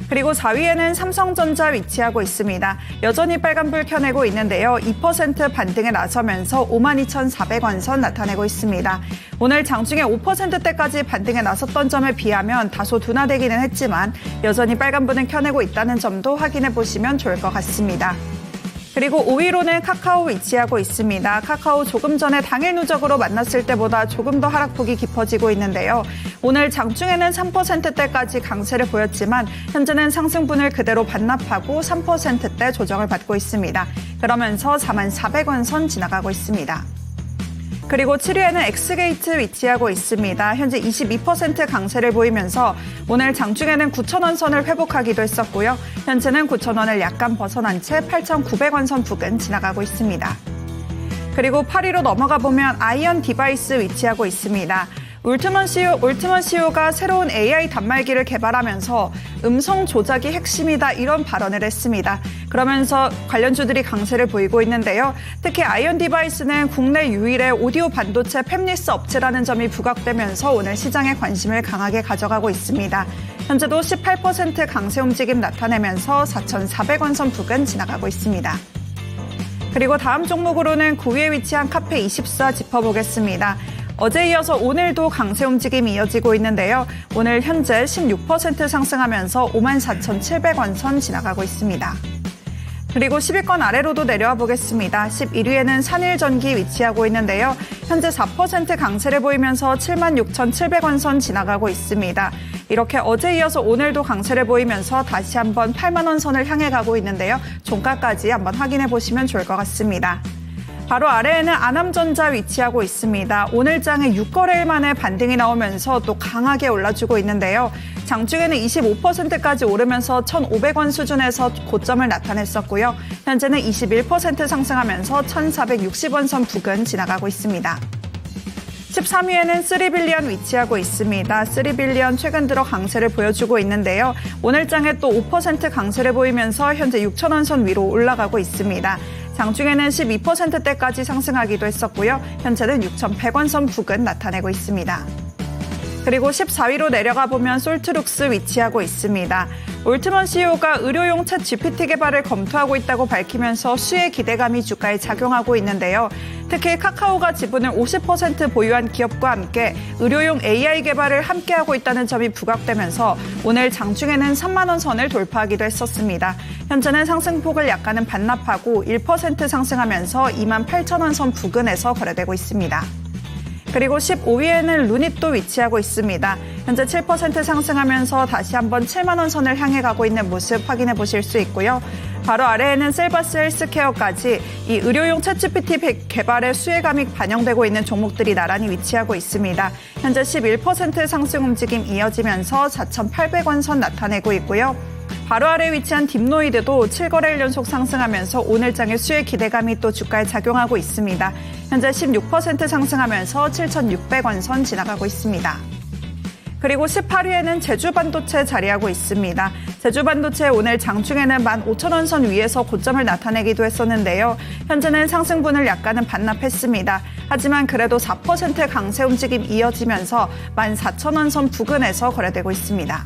그리고 4위에는 삼성전자 위치하고 있습니다. 여전히 빨간불 켜내고 있는데요. 2% 반등에 나서면서 52,400원 선 나타내고 있습니다. 오늘 장중에 5%대까지 반등에 나섰던 점에 비하면 다소 둔화되기는 했지만 여전히 빨간불은 켜내고 있다는 점도 확인해 보시면 좋을 것 같습니다. 그리고 5위로는 카카오 위치하고 있습니다. 카카오 조금 전에 당일 누적으로 만났을 때보다 조금 더 하락폭이 깊어지고 있는데요. 오늘 장중에는 3%대까지 강세를 보였지만 현재는 상승분을 그대로 반납하고 3%대 조정을 받고 있습니다. 그러면서 44,000원 선 지나가고 있습니다. 그리고 7위에는 엑스게이트 위치하고 있습니다. 현재 22% 강세를 보이면서 오늘 장중에는 9,000원 선을 회복하기도 했었고요. 현재는 9,000원을 약간 벗어난 채 8,900원 선 부근 지나가고 있습니다. 그리고 8위로 넘어가 보면 아이언 디바이스 위치하고 있습니다. 울트먼 CEO가 새로운 AI 단말기를 개발하면서 음성 조작이 핵심이다 이런 발언을 했습니다. 그러면서 관련주들이 강세를 보이고 있는데요. 특히 아이언 디바이스는 국내 유일의 오디오 반도체 팹리스 업체라는 점이 부각되면서 오늘 시장의 관심을 강하게 가져가고 있습니다. 현재도 18% 강세 움직임 나타내면서 4,400원 선 부근 지나가고 있습니다. 그리고 다음 종목으로는 9위에 위치한 카페24 짚어보겠습니다. 어제 이어서 오늘도 강세 움직임이 이어지고 있는데요. 오늘 현재 16% 상승하면서 54,700원 선 지나가고 있습니다. 그리고 10위권 아래로도 내려와 보겠습니다. 11위에는 산일전기 위치하고 있는데요. 현재 4% 강세를 보이면서 76,700원 선 지나가고 있습니다. 이렇게 어제 이어서 오늘도 강세를 보이면서 다시 한번 8만원 선을 향해 가고 있는데요. 종가까지 한번 확인해 보시면 좋을 것 같습니다. 바로 아래에는 아남전자 위치하고 있습니다. 오늘 장에 6거래일 만에 반등이 나오면서 또 강하게 올라주고 있는데요. 장중에는 25%까지 오르면서 1,500원 수준에서 고점을 나타냈었고요. 현재는 21% 상승하면서 1,460원 선 부근 지나가고 있습니다. 13위에는 3빌리언 위치하고 있습니다. 3빌리언 최근 들어 강세를 보여주고 있는데요. 오늘 장에 또 5% 강세를 보이면서 현재 6,000원 선 위로 올라가고 있습니다. 장중에는 12%대까지 상승하기도 했었고요. 현재는 6,100원 선 부근 나타내고 있습니다. 그리고 14위로 내려가 보면 솔트룩스 위치하고 있습니다. 올트먼 CEO가 의료용 챗 GPT 개발을 검토하고 있다고 밝히면서 수혜 기대감이 주가에 작용하고 있는데요. 특히 카카오가 지분을 50% 보유한 기업과 함께 의료용 AI 개발을 함께하고 있다는 점이 부각되면서 오늘 장중에는 3만원 선을 돌파하기도 했었습니다. 현재는 상승폭을 약간은 반납하고 1% 상승하면서 28,000원 선 부근에서 거래되고 있습니다. 그리고 15위에는 루닛도 위치하고 있습니다. 현재 7% 상승하면서 다시 한번 7만원 선을 향해 가고 있는 모습 확인해 보실 수 있고요. 바로 아래에는 셀바스 헬스케어까지 이 의료용 챗GPT 개발의 수혜감이 반영되고 있는 종목들이 나란히 위치하고 있습니다. 현재 11% 상승 움직임 이어지면서 4,800원 선 나타내고 있고요. 바로 아래에 위치한 딥노이드도 7거래일 연속 상승하면서 오늘장의 수혜 기대감이 또 주가에 작용하고 있습니다. 현재 16% 상승하면서 7,600원 선 지나가고 있습니다. 그리고 18위에는 제주반도체 자리하고 있습니다. 제주반도체 오늘 장중에는 15,000원 선 위에서 고점을 나타내기도 했었는데요. 현재는 상승분을 약간은 반납했습니다. 하지만 그래도 4% 강세 움직임 이어지면서 14,000원 선 부근에서 거래되고 있습니다.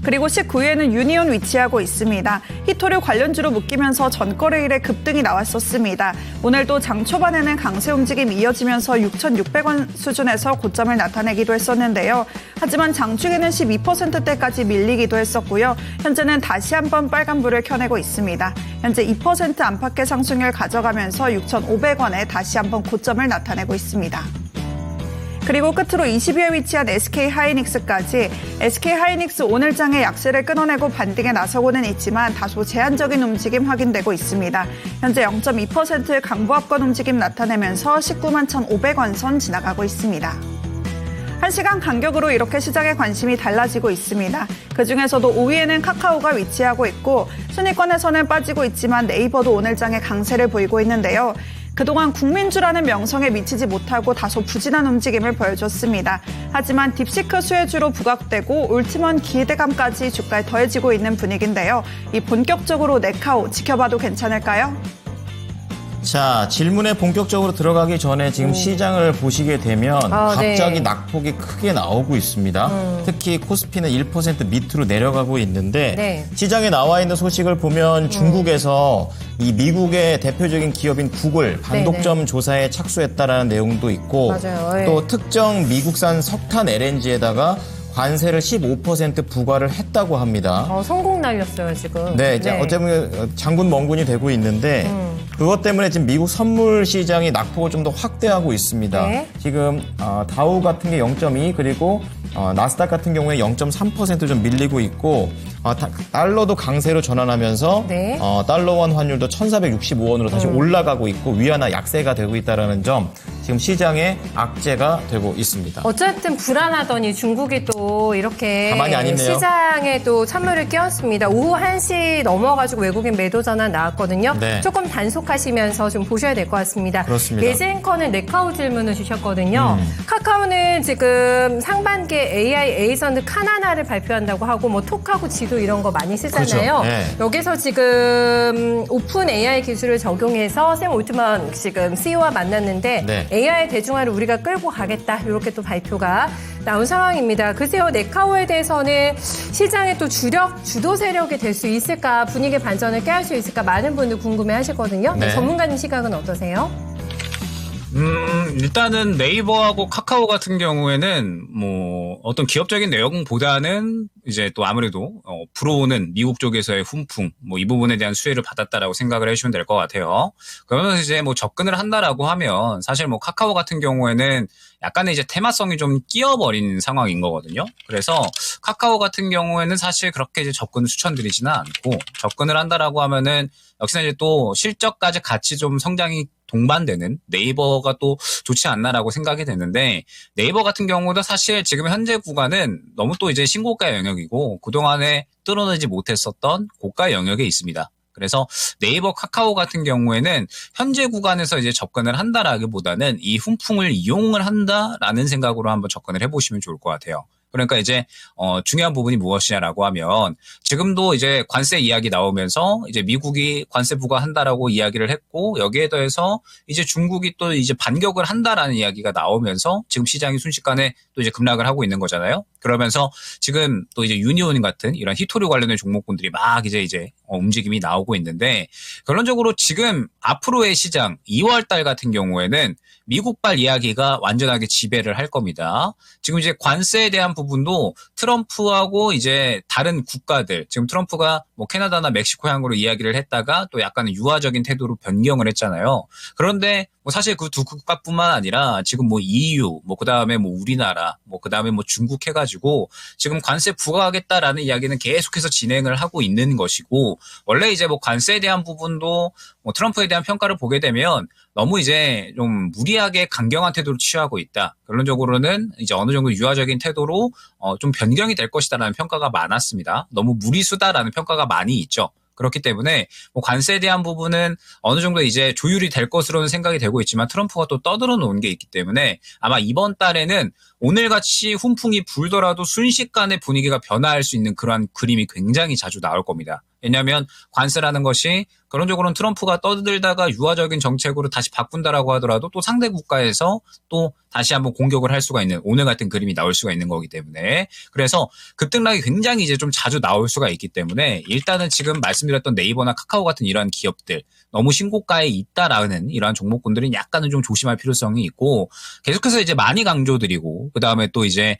그리고 19위에는 유니온 위치하고 있습니다. 히토류 관련주로 묶이면서 전거래일에 급등이 나왔었습니다. 오늘도 장 초반에는 강세 움직임이 이어지면서 6,600원 수준에서 고점을 나타내기도 했었는데요. 하지만 장중에는 12%대까지 밀리기도 했었고요. 현재는 다시 한번 빨간불을 켜내고 있습니다. 현재 2% 안팎의 상승률 가져가면서 6,500원에 다시 한번 고점을 나타내고 있습니다. 그리고 끝으로 20위에 위치한 SK하이닉스까지 SK하이닉스 오늘장에 약세를 끊어내고 반등에 나서고는 있지만 다소 제한적인 움직임 확인되고 있습니다. 현재 0.2% 강보합권 움직임 나타내면서 19만 1,500원 선 지나가고 있습니다. 1시간 간격으로 이렇게 시장의 관심이 달라지고 있습니다. 그중에서도 5위에는 카카오가 위치하고 있고 순위권에서는 빠지고 있지만 네이버도 오늘장에 강세를 보이고 있는데요. 그동안 국민주라는 명성에 미치지 못하고 다소 부진한 움직임을 보여줬습니다. 하지만 딥시크 수혜주로 부각되고 울트먼 기대감까지 주가에 더해지고 있는 분위기인데요. 이 본격적으로 네카오 지켜봐도 괜찮을까요? 자, 질문에 본격적으로 들어가기 전에 지금 시장을 보시게 되면 갑자기 네. 낙폭이 크게 나오고 있습니다. 특히 코스피는 1% 밑으로 내려가고 있는데 네. 시장에 나와 있는 소식을 보면 중국에서 이 미국의 대표적인 기업인 구글 반독점 조사에 착수했다라는 내용도 있고 맞아요. 네. 또 특정 미국산 석탄 LNG에다가 관세를 15% 부과를 했다고 합니다. 성공 날렸어요, 지금. 네, 이제 어떻게 보면 장군 멍군이 되고 있는데 그것 때문에 지금 미국 선물 시장이 낙폭을 좀 더 확대하고 있습니다. 네. 지금 다우 같은 게 0.2 그리고 나스닥 같은 경우에 0.3% 밀리고 있고 달러도 강세로 전환하면서 네. 달러원 환율도 1,465원으로 다시 올라가고 있고 위안화 약세가 되고 있다는 점 지금 시장에 악재가 되고 있습니다. 어쨌든 불안하더니 중국이 또 이렇게 가만히 안 있네요. 시장에 또 찬물을 끼얹습니다. 오후 1시 넘어가지고 외국인 매도 전환 나왔거든요. 네. 조금 단속하시면서 좀 보셔야 될 것 같습니다. 그렇습니다. 예즈앵커는 네카오 질문을 주셨거든요. 카카오는 지금 상반기에 AI 에이전드 카나나를 발표한다고 하고 뭐 톡하고 지도 이런 거 많이 쓰잖아요. 그렇죠. 네. 여기서 지금 오픈 AI 기술을 적용해서 샘 올트먼 지금 CEO와 만났는데 네. AI 대중화를 우리가 끌고 가겠다. 이렇게 또 발표가 나온 상황입니다. 글쎄요, 네카오에 대해서는 시장의 또 주도 세력이 될 수 있을까, 분위기 반전을 깨할 수 있을까 많은 분들 궁금해 하시거든요. 네. 전문가님 시각은 어떠세요? 일단은 네이버하고 카카오 같은 경우에는 뭐 어떤 기업적인 내용보다는 이제 또 아무래도 불어오는 미국 쪽에서의 훈풍 뭐 이 부분에 대한 수혜를 받았다라고 생각을 해주시면 될 것 같아요. 그러면서 이제 뭐 접근을 한다라고 하면 사실 뭐 카카오 같은 경우에는 약간의 이제 테마성이 좀 끼어버린 상황인 거거든요. 그래서 카카오 같은 경우에는 사실 그렇게 이제 접근을 추천드리지는 않고 접근을 한다라고 하면은 역시나 이제 또 실적까지 같이 좀 성장이 동반되는 네이버가 또 좋지 않나라고 생각이 되는데 네이버 같은 경우도 사실 지금 현재 구간은 너무 또 이제 신고가 영역이고 그동안에 뚫어내지 못했었던 고가 영역에 있습니다. 그래서 네이버 카카오 같은 경우에는 현재 구간에서 이제 접근을 한다라기보다는 이 훈풍을 이용을 한다라는 생각으로 한번 접근을 해보시면 좋을 것 같아요. 그러니까 이제 중요한 부분이 무엇이냐라고 하면 지금도 이제 관세 이야기 나오면서 이제 미국이 관세 부과한다라고 이야기를 했고 여기에 더해서 이제 중국이 또 이제 반격을 한다라는 이야기가 나오면서 지금 시장이 순식간에 또 이제 급락을 하고 있는 거잖아요. 그러면서 지금 또 이제 유니온 같은 이런 히토류 관련된 종목군들이 막 이제 움직임이 나오고 있는데 결론적으로 지금 앞으로의 시장 2월 달 같은 경우에는 미국발 이야기가 완전하게 지배를 할 겁니다. 지금 이제 관세에 대한 부분도 트럼프하고 이제 다른 국가들, 지금 트럼프가 뭐 캐나다나 멕시코 향으로 이야기를 했다가 또 약간 유화적인 태도로 변경을 했잖아요. 그런데 뭐 사실 그 두 국가뿐만 아니라 지금 뭐 EU, 뭐 그다음에 뭐 우리나라, 뭐 그다음에 뭐 중국 해가지고 지금 관세 부과하겠다라는 이야기는 계속해서 진행을 하고 있는 것이고 원래 이제 뭐 관세에 대한 부분도 뭐 트럼프에 대한 평가를 보게 되면 너무 이제 좀 무리하게 강경한 태도를 취하고 있다. 결론적으로는 이제 어느 정도 유화적인 태도로 좀 변경이 될 것이다라는 평가가 많았습니다. 너무 무리수다라는 평가가 많이 있죠. 그렇기 때문에 뭐 관세에 대한 부분은 어느 정도 이제 조율이 될 것으로는 생각이 되고 있지만 트럼프가 또 떠들어 놓은 게 있기 때문에 아마 이번 달에는 오늘같이 훈풍이 불더라도 순식간에 분위기가 변화할 수 있는 그러한 그림이 굉장히 자주 나올 겁니다. 왜냐하면 관세라는 것이 그런적으로는 트럼프가 떠들다가 유화적인 정책으로 다시 바꾼다라고 하더라도 또 상대 국가에서 또 다시 한번 공격을 할 수가 있는 오늘 같은 그림이 나올 수가 있는 거기 때문에 그래서 급등락이 굉장히 이제 좀 자주 나올 수가 있기 때문에 일단은 지금 말씀드렸던 네이버나 카카오 같은 이러한 기업들 너무 신고가에 있다라는 이러한 종목군들은 약간은 좀 조심할 필요성이 있고 계속해서 이제 많이 강조드리고 그다음에 또 이제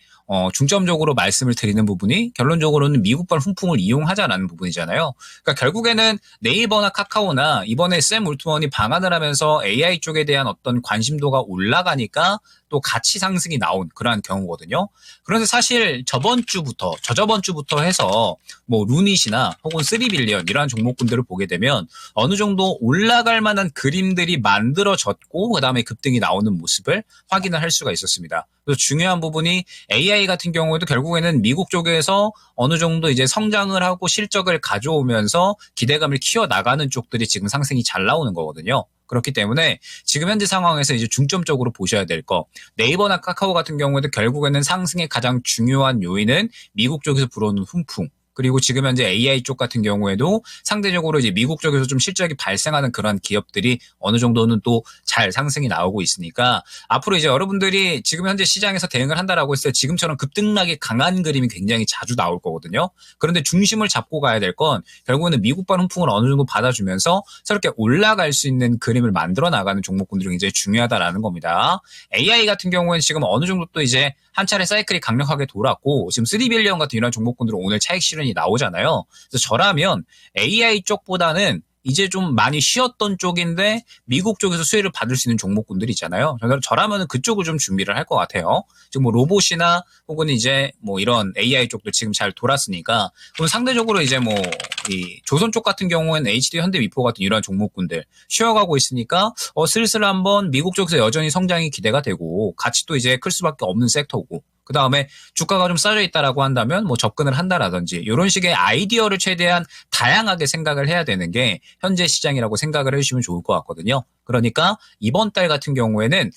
중점적으로 말씀을 드리는 부분이 결론적으로는 미국발 훈풍을 이용하자라는 부분이잖아요. 그러니까 결국에는 네이버나 카카오나 이번에 샘 올트먼이 방한을 하면서 AI 쪽에 대한 어떤 관심도가 올라가니까 또 같이 상승이 나온 그러한 경우거든요. 그런데 사실 저저번 주부터 해서 뭐 루닛이나 혹은 3빌리언 이러한 종목군들을 보게 되면 어느 정도 올라갈 만한 그림들이 만들어졌고 그다음에 급등이 나오는 모습을 확인을 할 수가 있었습니다. 그래서 중요한 부분이 AI 같은 경우에도 결국에는 미국 쪽에서 어느 정도 이제 성장을 하고 실적을 가져오면서 기대감을 키워나가는 쪽들이 지금 상승이 잘 나오는 거거든요. 그렇기 때문에 지금 현재 상황에서 이제 중점적으로 보셔야 될 거. 네이버나 카카오 같은 경우에도 결국에는 상승의 가장 중요한 요인은 미국 쪽에서 불어오는 훈풍. 그리고 지금 현재 AI 쪽 같은 경우에도 상대적으로 이제 미국 쪽에서 좀 실적이 발생하는 그런 기업들이 어느 정도는 또 잘 상승이 나오고 있으니까 앞으로 이제 여러분들이 지금 현재 시장에서 대응을 한다라고 했을 때 지금처럼 급등락이 강한 그림이 굉장히 자주 나올 거거든요. 그런데 중심을 잡고 가야 될 건 결국에는 미국발 훈풍을 어느 정도 받아주면서 새롭게 올라갈 수 있는 그림을 만들어 나가는 종목군들이 굉장히 중요하다라는 겁니다. AI 같은 경우에는 지금 어느 정도 또 이제 한 차례 사이클이 강력하게 돌았고 지금 3빌리언 같은 이런 종목군들은 오늘 차익 실현이 나오잖아요. 그래서 저라면 AI 쪽보다는 이제 좀 많이 쉬었던 쪽인데 미국 쪽에서 수혜를 받을 수 있는 종목군들이 있잖아요. 저라면은 그쪽을 좀 준비를 할 것 같아요. 지금 뭐 로봇이나 혹은 이제 뭐 이런 AI 쪽도 지금 잘 돌았으니까 그럼 상대적으로 이제 뭐 이 조선 쪽 같은 경우에는 HD 현대미포 같은 이런 종목군들 쉬어가고 있으니까 슬슬 한번 미국 쪽에서 여전히 성장이 기대가 되고 같이 또 이제 클 수밖에 없는 섹터고 그 다음에 주가가 좀 싸져 있다라고 한다면 뭐 접근을 한다라든지 이런 식의 아이디어를 최대한 다양하게 생각을 해야 되는 게 현재 시장이라고 생각을 해주시면 좋을 것 같거든요. 그러니까 이번 달 같은 경우에는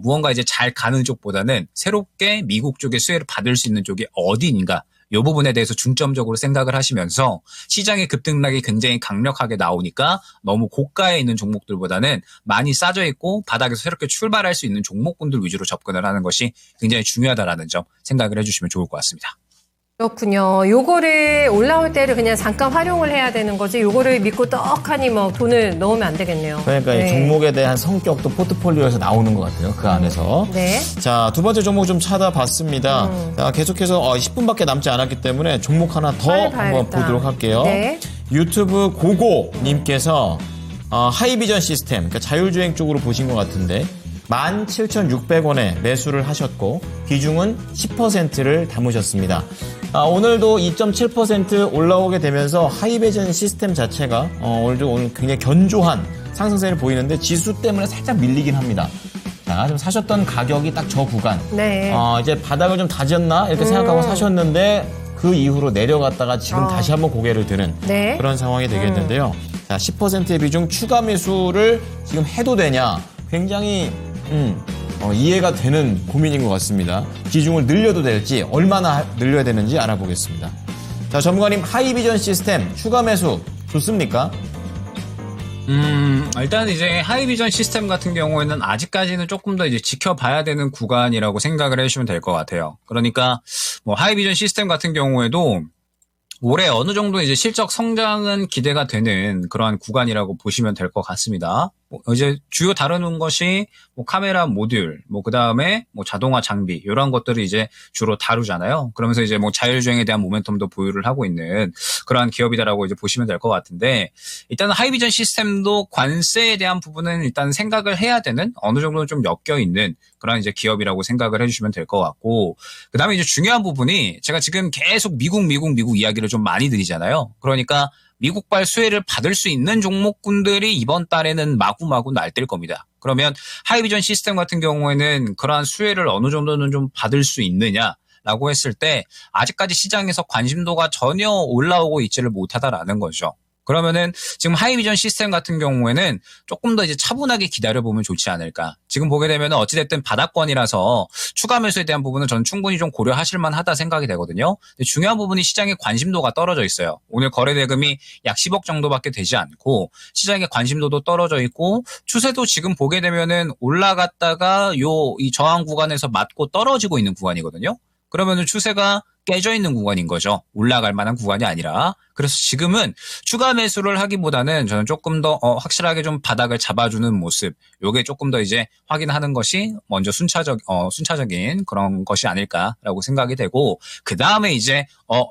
무언가 이제 잘 가는 쪽보다는 새롭게 미국 쪽의 수혜를 받을 수 있는 쪽이 어디인가 이 부분에 대해서 중점적으로 생각을 하시면서 시장의 급등락이 굉장히 강력하게 나오니까 너무 고가에 있는 종목들보다는 많이 싸져 있고 바닥에서 새롭게 출발할 수 있는 종목군들 위주로 접근을 하는 것이 굉장히 중요하다라는 점 생각을 해주시면 좋을 것 같습니다. 그렇군요. 요거를 올라올 때를 그냥 잠깐 활용을 해야 되는 거지 요거를 믿고 떡하니 뭐 돈을 넣으면 안 되겠네요. 그러니까 이 종목에 대한 성격도 포트폴리오에서 나오는 것 같아요. 그 안에서. 네. 자, 두 번째 종목 좀 찾아봤습니다. 자, 계속해서 10분밖에 남지 않았기 때문에 종목 하나 더 빨리 한번 봐야겠다. 보도록 할게요. 네. 유튜브 고고님께서 하이비전 시스템, 그러니까 자율주행 쪽으로 보신 것 같은데 17,600원에 매수를 하셨고 비중은 10%를 담으셨습니다. 오늘도 2.7% 올라오게 되면서 하이비전 시스템 자체가 오늘 굉장히 견조한 상승세를 보이는데 지수 때문에 살짝 밀리긴 합니다. 자, 좀 사셨던 가격이 딱 저 구간. 네. 이제 바닥을 좀 다졌나 이렇게 생각하고 사셨는데 그 이후로 내려갔다가 지금 다시 한번 고개를 드는 네. 그런 상황이 되겠는데요. 자, 10%의 비중 추가 매수를 지금 해도 되냐? 굉장히 이해가 되는 고민인 것 같습니다. 비중을 늘려도 될지 얼마나 늘려야 되는지 알아보겠습니다. 자, 전문가님 하이비전 시스템 추가 매수 좋습니까? 일단 이제 하이비전 시스템 같은 경우에는 아직까지는 조금 더 이제 지켜봐야 되는 구간이라고 생각을 해주시면 될 것 같아요. 그러니까 뭐 하이비전 시스템 같은 경우에도 올해 어느 정도 이제 실적 성장은 기대가 되는 그러한 구간이라고 보시면 될 것 같습니다. 이제 주요 다루는 것이 뭐 카메라 모듈, 뭐 그다음에 뭐 자동화 장비 이런 것들을 이제 주로 다루잖아요. 그러면서 이제 뭐 자율주행에 대한 모멘텀도 보유를 하고 있는 그러한 기업이다라고 이제 보시면 될 것 같은데 일단은 하이비전 시스템도 관세에 대한 부분은 일단 생각을 해야 되는 어느 정도는 좀 엮여 있는 그런 이제 기업이라고 생각을 해주시면 될 것 같고 그다음에 이제 중요한 부분이 제가 지금 계속 미국 이야기를 좀 많이 드리잖아요. 그러니까 미국발 수혜를 받을 수 있는 종목군들이 이번 달에는 마구마구 날뛸 겁니다. 그러면 하이비전 시스템 같은 경우에는 그러한 수혜를 어느 정도는 좀 받을 수 있느냐라고 했을 때 아직까지 시장에서 관심도가 전혀 올라오고 있지를 못하다라는 거죠. 그러면은 지금 하이비전 시스템 같은 경우에는 조금 더 이제 차분하게 기다려보면 좋지 않을까. 지금 보게 되면 어찌됐든 바닥권이라서 추가 매수에 대한 부분은 저는 충분히 좀 고려하실 만하다 생각이 되거든요. 근데 중요한 부분이 시장의 관심도가 떨어져 있어요. 오늘 거래 대금이 약 10억 정도밖에 되지 않고 시장의 관심도도 떨어져 있고 추세도 지금 보게 되면은 올라갔다가 이 저항 구간에서 맞고 떨어지고 있는 구간이거든요. 그러면은 추세가 깨져 있는 구간인 거죠. 올라갈 만한 구간이 아니라. 그래서 지금은 추가 매수를 하기보다는 저는 조금 더 확실하게 좀 바닥을 잡아주는 모습. 요게 조금 더 이제 확인하는 것이 먼저 순차적인 그런 것이 아닐까라고 생각이 되고 그 다음에 이제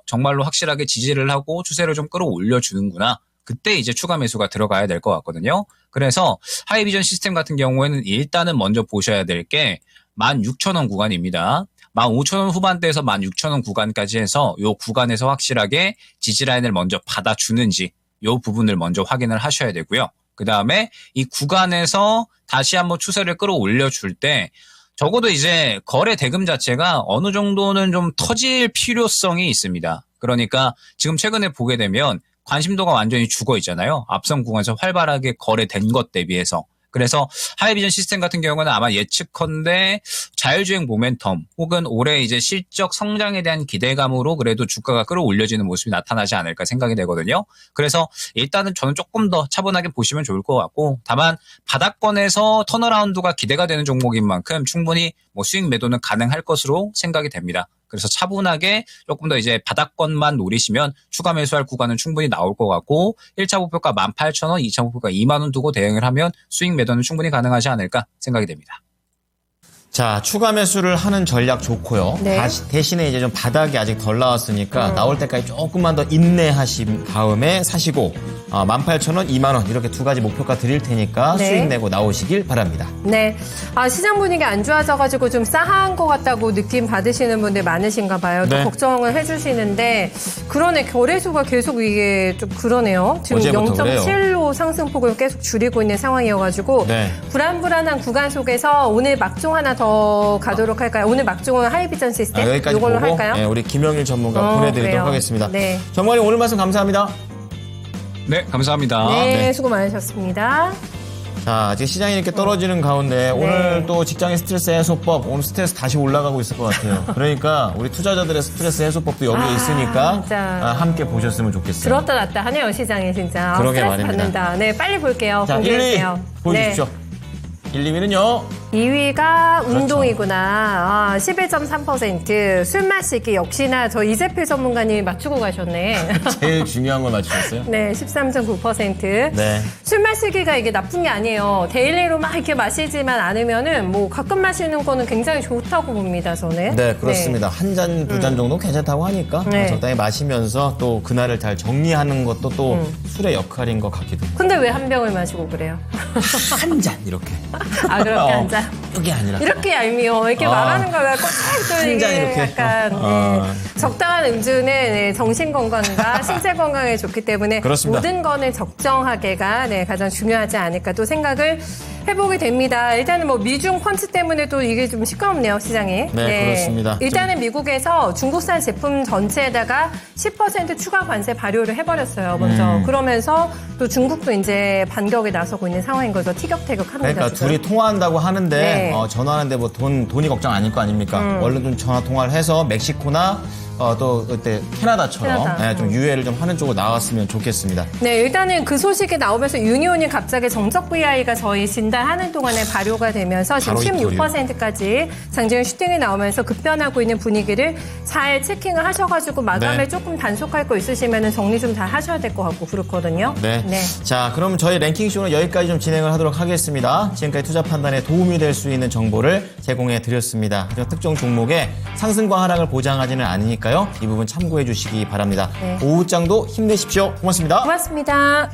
정말로 확실하게 지지를 하고 추세를 좀 끌어올려 주는구나. 그때 이제 추가 매수가 들어가야 될 것 같거든요. 그래서 하이비전 시스템 같은 경우에는 일단은 먼저 보셔야 될 게 16,000원 구간입니다. 15,000원 후반대에서 16,000원 구간까지 해서 이 구간에서 확실하게 지지라인을 먼저 받아주는지 이 부분을 먼저 확인을 하셔야 되고요. 그 다음에 이 구간에서 다시 한번 추세를 끌어올려 줄 때 적어도 이제 거래 대금 자체가 어느 정도는 좀 터질 필요성이 있습니다. 그러니까 지금 최근에 보게 되면 관심도가 완전히 죽어 있잖아요. 앞선 구간에서 활발하게 거래된 것 대비해서. 그래서 하이비전 시스템 같은 경우는 아마 예측컨대 자율주행 모멘텀 혹은 올해 이제 실적 성장에 대한 기대감으로 그래도 주가가 끌어올려지는 모습이 나타나지 않을까 생각이 되거든요. 그래서 일단은 저는 조금 더 차분하게 보시면 좋을 것 같고 다만 바닥권에서 턴어라운드가 기대가 되는 종목인 만큼 충분히 뭐 수익 매도는 가능할 것으로 생각이 됩니다. 그래서 차분하게 조금 더 이제 바닥권만 노리시면 추가 매수할 구간은 충분히 나올 것 같고 1차 목표가 18,000원, 2차 목표가 2만 원 두고 대응을 하면 수익 매도는 충분히 가능하지 않을까 생각이 됩니다. 자, 추가 매수를 하는 전략 좋고요. 네. 대신에 이제 좀 바닥이 아직 덜 나왔으니까 나올 때까지 조금만 더 인내하신 다음에 사시고 18,000원, 2만원 이렇게 두 가지 목표가 드릴 테니까 네. 수익 내고 나오시길 바랍니다. 네. 시장 분위기 안 좋아져가지고 좀 싸한 것 같다고 느낌 받으시는 분들 많으신가 봐요. 또 네. 걱정을 해주시는데, 그러네. 거래소가 계속 이게 좀 그러네요. 지금 어제부터 0.7로 상승폭을 계속 줄이고 있는 상황이어가지고, 네. 불안불안한 구간 속에서 오늘 막종 하나 더 가도록 할까요? 오늘 막종은 하이비전 시스템? 여기까지 이걸로 보고 할까요? 네, 우리 김영일 전문가 보내드리도록 그래요. 하겠습니다. 네. 전문가님 오늘 말씀 감사합니다. 네, 감사합니다. 네, 네. 수고 많으셨습니다. 자, 지금 시장이 이렇게 떨어지는 가운데 오늘 또 직장인 스트레스 해소법, 오늘 스트레스 다시 올라가고 있을 것 같아요. 그러니까 우리 투자자들의 스트레스 해소법도 여기에 있으니까 진짜. 함께 보셨으면 좋겠어요. 들었다 놨다 하네요, 시장이 진짜. 그러게 스트레스 말입니다. 받는다. 네, 빨리 볼게요. 자, 1, 2 공개해주세요. 보여주십시오. 1, 2위는요. 2위가 그렇죠. 운동이구나. 11.3%. 술 마시기 역시나 저 이재필 전문가님이 맞추고 가셨네. 제일 중요한 걸 맞추셨어요. 네, 13.9%. 네. 술 마시기가 이게 나쁜 게 아니에요. 데일리로 막 이렇게 마시지만 않으면은 뭐 가끔 마시는 거는 굉장히 좋다고 봅니다, 저는. 네, 그렇습니다. 한 잔, 두 잔 정도 괜찮다고 하니까 네. 적당히 마시면서 또 그날을 잘 정리하는 것도 또 술의 역할인 것 같기도 해요. 근데 왜 한 병을 마시고 그래요? 한 잔 이렇게. 그렇게 한 잔. 그게 아니라. 이렇게 얄미워. 이렇게 말하는 거가 꼭 또 한 잔 이게 이렇게. 약간 적당한 음주는 정신 건강과 신체 건강에 좋기 때문에 그렇습니다. 모든 거는 적정하게가 가장 중요하지 않을까 또 생각을 해보게 됩니다. 일단은 뭐 미중 펀치 때문에 또 이게 좀 시끄럽네요, 시장이. 네, 그렇습니다. 일단은 미국에서 중국산 제품 전체에다가 10% 추가 관세 발효를 해버렸어요, 먼저. 그러면서 또 중국도 이제 반격에 나서고 있는 상황인 거죠. 티격태격합니다. 그러니까 지금. 둘이 통화한다고 하는데 네. 전화하는데 뭐 돈이 걱정 아닐 거 아닙니까? 얼른 좀 전화 통화를 해서 멕시코나 또 그때 캐나다처럼 캐나다. 좀 유예를 좀 하는 쪽으로 나왔으면 좋겠습니다. 네, 일단은 그 소식이 나오면서 유니온이 갑자기 정적 VI가 저희 진단하는 동안에 발효가 되면서 지금 바로 이 16%까지 장중에 슈팅이 나오면서 급변하고 있는 분위기를 잘 체킹을 하셔가지고 마감에 네. 조금 단속할 거 있으시면 정리 좀 잘 하셔야 될 것 같고 그렇거든요. 네. 자, 그럼 저희 랭킹쇼는 여기까지 좀 진행을 하도록 하겠습니다. 지금까지 투자 판단에 도움이 될 수 있는 정보를 제공해 드렸습니다. 특정 종목의 상승과 하락을 보장하지는 않으니까요. 이 부분 참고해 주시기 바랍니다. 네. 오후장도 힘내십시오. 고맙습니다. 고맙습니다.